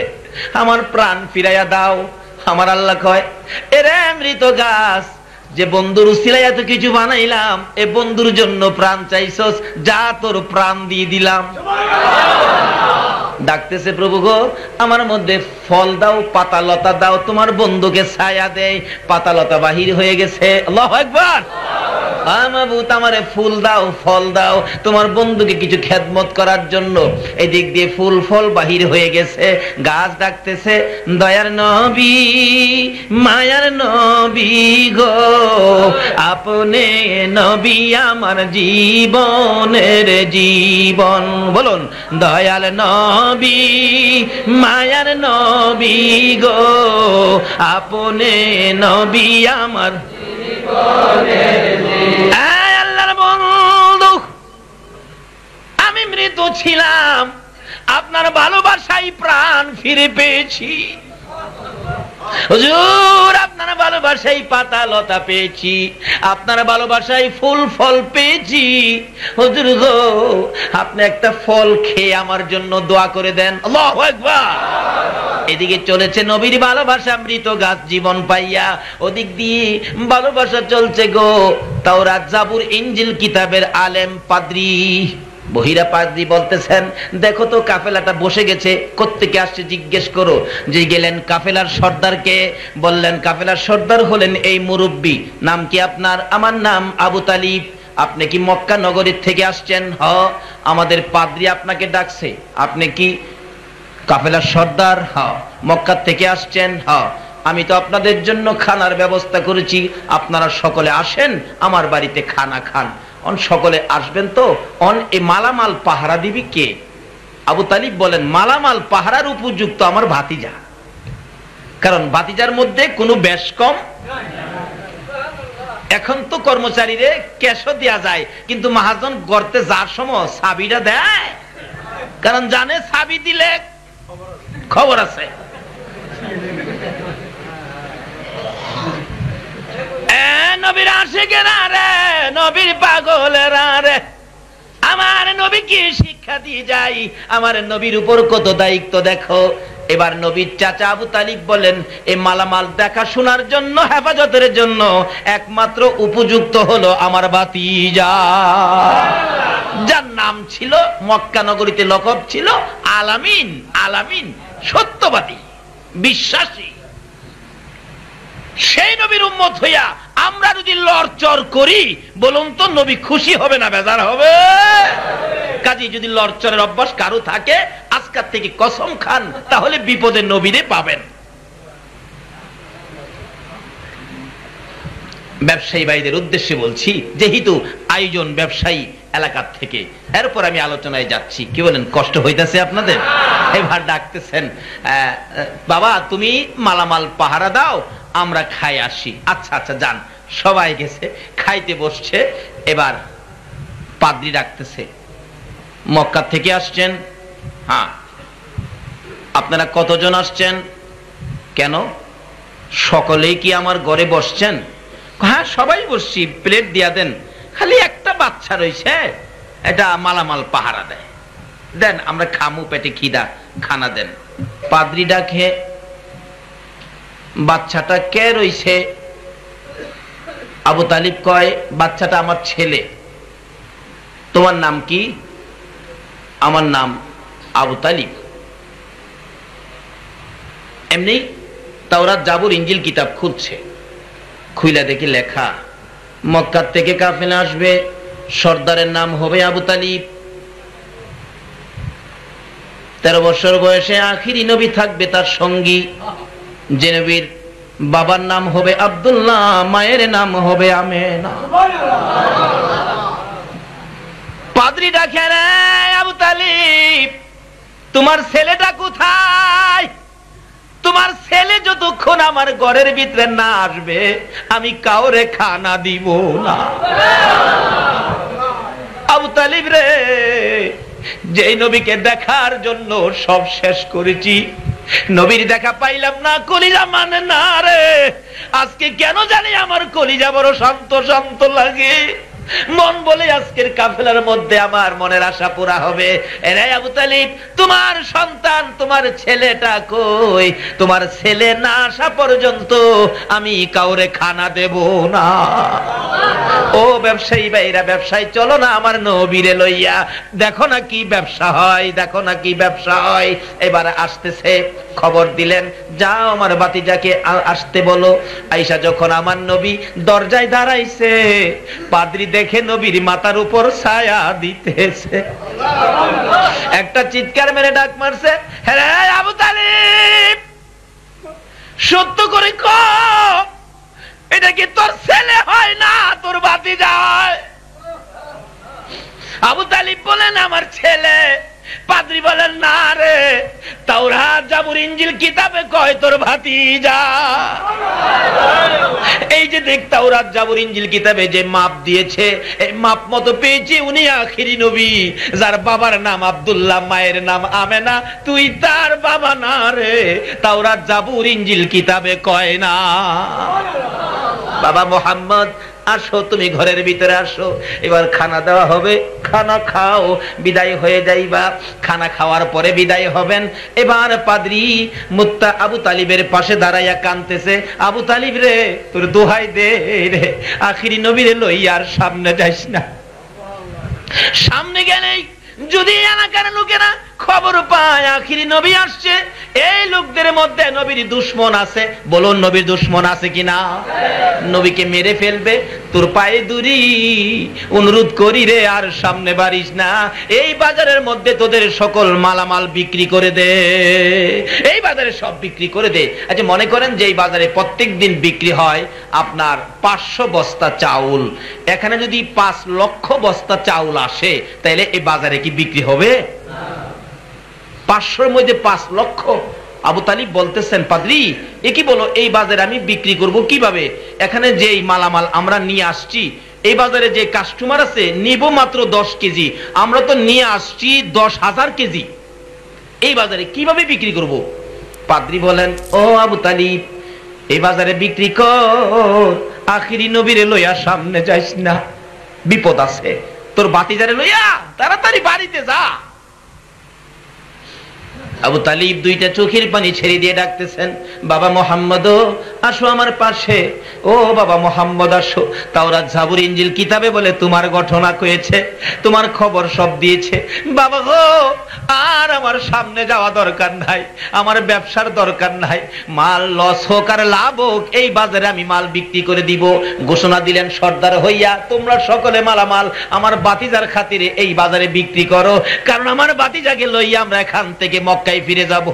আমার প্রাণ ফিরাইয়া দাও। আমার আল্লাহ কয়, এরে মৃত গাছ, যে বন্ধুর উসিলায় এত কিছু বানাইলাম, এ বন্ধুর জন্য প্রাণ চাইছস, যা তোর প্রাণ দিয়ে দিলাম। ডাকতেছে, প্রভু গো, আমার মধ্যে ফল দাও, পাতা লতা দাও, তোমার বন্ধুকে ছায়া দেয়। পাতা লতা বাহির হয়ে গেছে। আল্লাহু আকবার। মাবুদ, আমারে ফুল দাও, ফল দাও, তোমার বন্ধুকে কিছু খেদমত করার জন্য। এদিক দিয়ে ফুল ফল বাহির হয়ে গেছে। গাছ ডাকতেছে, দয়ার নবী, মায়ার নবী গো, আপনি নবী আমার জীবনের জীবন। বলুন, দয়াল নবী, মায়ার নবী গো, আপনি নবী আমার আল্লাহর বন্ধু, আমি মৃত ছিলাম, আপনার ভালোবাসায় প্রাণ ফিরে পেয়েছি। হুজুর, আপনার ভালোবাসায় পাতা লতা পেয়েছি, আপনার ভালোবাসায় ফুল ফল পেয়েছি। হুজুর গো, আপনি একটা ফল খেয়ে আমার জন্য দোয়া করে দেন। আল্লাহু আকবার। এদিকে চলেছে নবীর ভালোবাসা, মৃত গাছ জীবন পাইয়া, ওদিক দিয়ে ভালোবাসা চলছে গো। তাওরাত, জাবুর, ইনজিল কিতাবের আলেম পাদ্রী, বহিরা পাদ্রী বলতেছেন, দেখো তো কাফেলাটা বসে গেছে, কোত্থেকে আসছে জিজ্ঞেস করো। যে গেলেন কাফেলার সর্দারকে, বললেন কাফেলার সর্দার হলেন এই মুরব্বী, নাম কি আপনার? আমার নাম আবু তালিব। আপনি কি মক্কা নগরীর থেকে আসছেন? হ। আমাদের পাদ্রী আপনাকে ডাকছে। আপনি কি কাফেলার সর্দার? হ। মক্কা থেকে আসছেন? হ। আমি তো আপনাদের জন্য খানার ব্যবস্থা করেছি, আপনারা সকলে আসেন আমার বাড়িতে খানা খান। অন সকলে আসবেন তো? অন এই মালামাল পাহারা দিবি কে? আবু তালিব বলেন, মালামাল পাহারার উপযুক্ত আমার ভাতিজা, কারণ ভাতিজার মধ্যে কোনো বেশ কম। এখন তো কর্মচারীরে ক্যাশও দেয়া যায়, কিন্তু মহাজন গর্তে যার সময় চাবিটা দেয়, কারণ জানে চাবি দিলে খবর আছে। নবীর আশিকেরা রে, নবীর পাগলেরা রে, আমার নবী কি শিক্ষা দিয়ে যাই, আমার নবীর উপর কত দায়িত্ব দেখো। এবার নবীর চাচা আবু তালিব বলেন, এই মালামাল দেখাশোনার জন্য, হেফাজতের জন্য একমাত্র উপযুক্ত হলো আমার ভাতিজা, যার নাম ছিল, মক্কা নগরীতে লকব ছিল আলামিন। আলামিন সত্যবাদী, বিশ্বাসী। সেই নবীর উম্মত হইয়া আমরা যদি লড়চড় করি, বলুন তো নবী খুশি হবে না বেজার হবে? কাজে যদি লড়চড়ের অভ্যাস কারো থাকে, আজকাল থেকে কসম খান, তাহলে বিপদে নবীরে পাবেন। ব্যবসায়ী ভাইদের উদ্দেশ্যে বলছি, যেহেতু আয়োজন ব্যবসায়ী এলাকার থেকে, এরপর আমি আলোচনায় যাচ্ছি। কি বলেন, কষ্ট হইতেছে আপনাদের? এবার ডাকতেছেন, বাবা তুমি মালামাল পাহারা দাও, আমরা খাই আসি। আচ্ছা আচ্ছা যান। সবাই গেছে, খাইতে বসছে। এবার পাদ্রী ডাকতেছে, মক্কা থেকে আসছেন? হ্যাঁ। আপনারা কতজন আসছেন? কেন, সকলেই কি আমার ঘরে বসছেন? হ্যাঁ সবাই বসছি, প্লেট দিয়া দেন, খালি একটা বাচ্চা রয়েছে, এটা মালামাল পাহারা দেয়, দেন আমরা খামু, পেটে খিদা, খানা দেন। পাদ্রী ডাকে, বাচ্চাটা কে রইছে? আবু তালিব কয়, বাচ্চাটা আমার ছেলে। তোমার নাম কি? আমার নাম আবু তালিব। এমনি তাওরাত, জাবুর, ইনজিল কিতাব খুলছে, খুইলা দেখি লেখা, মক্কা থেকে কাফেলা আসবে, সর্দারের নাম হবে আবু তালিব। 13 বছর বয়সে আখিরি নবী থাকবে তার সঙ্গী, যে নবীর বাবার নাম হবে আব্দুল্লাহ, মায়ের নাম হবে আমেনা। পাদ্রী ডাকে, রে আবু তালিব, তোমার ছেলেটা কোথায়? তোমার ছেলে যতক্ষণ আমার ঘরের ভিতরে না আসবে, আমি কাউরে খানা দিব না। আবু তালিব রে, যেই নবীকে দেখার জন্য সব শেষ করেছি, নবীর দেখা পাইলাম না, কলিজা মানে না রে। আজকে কেন জানি আমার কলিজা বড় শান্ত শান্ত লাগে, মন বলে আজকের কাফেলার মধ্যে আমার মনের আশা পুরা হবে। এরে আবু তালিব, তোমার সন্তান, তোমার ছেলেটা কই? তোমার ছেলে না আসা পর্যন্ত আমি কাউরে খানা দেব না। ও ব্যবসায়ী ভাইরা, ব্যবসায় চলো না আমার নবীরে লইয়া, দেখো না কি ব্যবসা হয়, দেখো না কি ব্যবসা হয়। এবার আসতেছে, খবর দিলেন, যাও আমার ভাতিজাকে আসতে বলো। আয়েশা যখন আমার নবী দরজায় দাঁড়াইছে, পাদ্রী দেখে নবীর মাথার উপর ছায়া দিতেছে, একটা চিৎকার মেরে ডাক মারছে, হ্যাঁ আবু তালিব, সত্য করে কও, এটা কি তোর ছেলে হয় না তোর ভাতিজা হয়? আবু তালিব বলেন, আমার ছেলে। পাদ্রী বলেন না রে, তাওরাত জাবুর ইনজিল কিতাবে কয় তোর ভাতিজা। এই যে দেখ তাওরাত জাবুর ইনজিল কিতাবে যে মাপ দিয়েছে, এই মাপ মতো পেয়েছি উনি আখিরি নবী, যার বাবার নাম আব্দুল্লাহ, মায়ের নাম আমেনা। তুই তার বাবা না রে, তাওরাত জাবুর ইনজিল কিতাবে কয় না। বাবা মোহাম্মদ আসো, তুমি ঘরের ভিতরে আসো, এবার খানা দেওয়া হবে, খানা খাও, বিদায় হয়ে যাইবা। খানা খাওয়ার পরে বিদায় হবেন। এবার পাদ্রী মুত্তা আবু তালিবের পাশে দাঁড়াইয়া কাঁদতেছে, আবু তালিব রে, তোর দোহাই দে রে, আখিরি নবীরে লইয়ার সামনে যাইস না। সামনে গেলেই যদি এলাকার লোকেরা খবর পায় আখিরি নবী আসছে, এই লোকদের মধ্যে নবীর দুশ্মন আছে, বলুন নবীর দুশ্মন আছে কিনা, নবীকে মেরে ফেলবে। তোর পায়ে দুরি, অনুরোধ করি রে আর সামনে বাড়িস না। এই বাজারের মধ্যে তোদের সকল মালামাল বিক্রি করে দে, এই বাজারে সব বিক্রি করে দে। আচ্ছা মনে করেন যে এই বাজারে প্রত্যেক দিন বিক্রি হয় আপনার 500 বস্তা চাউল, এখানে যদি 5 লক্ষ বস্তা চাউল আসে, তাহলে এই বাজারে কি বিক্রি হবে? 500-র মধ্যে 5 লক্ষ। আবু তালিব বলতেছেন, পাদ্রী এ কি বলো, এই বাজারে আমি বিক্রি করব কিভাবে? এখানে যে মালামাল আমরা নিয়ে আসছি, এই বাজারে যে কাস্টমার আছে নিব মাত্র 10 কেজি, আমরা তো নিয়ে আসছি 10,000 কেজি, এই বাজারে কিভাবে বিক্রি করব? পাদ্রী বলেন, ও আবু তালিব, এই বাজারে বিক্রি কর, আখিরি নবীরে লইয়া সামনে যাইস না, বিপদ আছে। তোর বাতিজারে লইয়া তাড়াতাড়ি বাড়িতে যা। আবু তালিব 2টা চোখের পানি ছেড়ে দিয়ে ডাকতেছেন, বাবা মোহাম্মদ আসো আমার পাশে, ও বাবা মোহাম্মদ আসো। তাওরাত জাবুর ইনজিল কিতাবে বলে তোমার ঘটনা কয়েছে, তোমার খবর সব দিয়েছে। বাবা গো, আর আমার সামনে যাওয়া দরকার নাই, আমার ব্যবসার দরকার নাই, মাল লস হোক আর লাভ হোক, এই বাজারে আমি মাল বিক্রি করে দিব। ঘোষণা দিলেন সর্দার হইয়া, তোমরা সকলে মালামাল আমার বাতিজার খাতিরে এই বাজারে বিক্রি করো, কারণ আমার বাতিজাকে লইয়া আমরা এখান থেকে মক্কায় ফিরে যাব।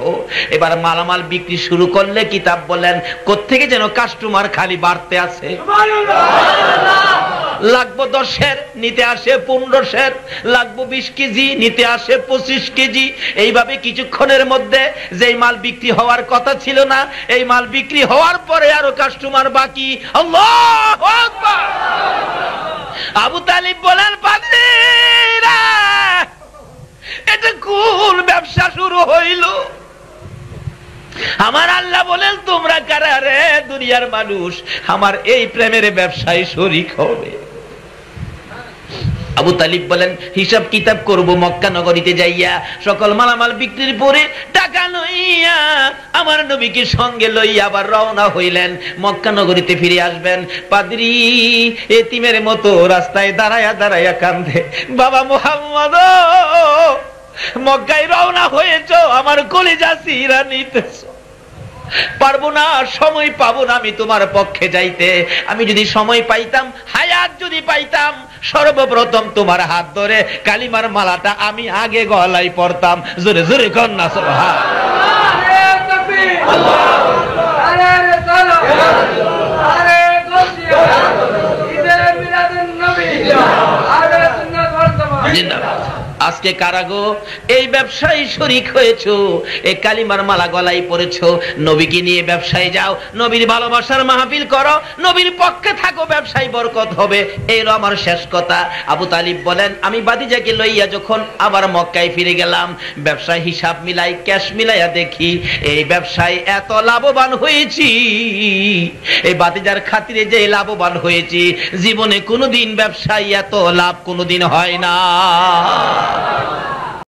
এবার মালামাল বিক্রি শুরু করলে কিতাব বলেন কোত্থেকে যেন কাস্টমার খালি বাড়তে আছে। লাগবো 10-এর নিতে আসে 15-এর, লাগবো 20 কেজি নিতে আসে 25 কেজি। এইভাবে কিছুক্ষণের মধ্যে যেই মাল বিক্রি হওয়ার কথা ছিল না, এই মাল বিক্রি হওয়ার পরে আরো কাস্টমার বাকি। আল্লাহু আকবার। আবু তালিব বলেন, পাদ্রীরা এটা কোন ব্যবসা শুরু হইল? আমার আল্লাহ বলেন, তোমরা কারা রে দুনিয়ার মানুষ, আমার এই প্রেমের ব্যবসায় শরীক হবে। আবু তালিব বলেন, হিসাব কিতাব করব মক্কা নগরীতে যাইয়া, সকল মালামাল বিক্রির পরে টাকা লইয়া আমার নবীকে সঙ্গে লইয়া আবার রওনা হইলেন, মক্কা নগরীতে ফিরে আসবেন। পাদ্রী এতিমের মতো রাস্তায় দাঁড়ায়া দাঁড়ায়া কান্দে, বাবা মুহাম্মদ মক্কায় রওনা হয়েছ, আমার কলিজা চিরা নিতেছ, পারবো না, সময় পাবো না আমি তোমার পক্ষে যাইতে। আমি যদি সময় পাইতাম, হায়াত যদি পাইতাম, সর্বপ্রথম তোমার হাত ধরে কালিমার মালাটা আমি আগে গলায় পড়তাম। জোরে জোরে কন্যা জিন্দাবাদ। আজকে কারাগো এই ব্যবসায় শরীক হয়েছো, এই কালিমার মালা গলায় পড়েছো, নবীকে নিয়ে ব্যবসায় যাও, নবীর ভালোবাসার মাহফিল করো, নবীর পক্ষে থাকো, ব্যবসায় বরকত হবে। এলো আমার শেষ কথা। আবু তালিব বলেন, আমি বাতিজাকে লইয়া যখন আবার মক্কায় ফিরে গেলাম, ব্যবসায় হিসাব মিলাই, ক্যাশ মিলাইয়া দেখি এই ব্যবসায় এত লাভবান হয়েছি, এই বাতিজার খাতিরে যে লাভবান হয়েছি, জীবনে কোনোদিন ব্যবসায় এত লাভ কোনোদিন হয় না।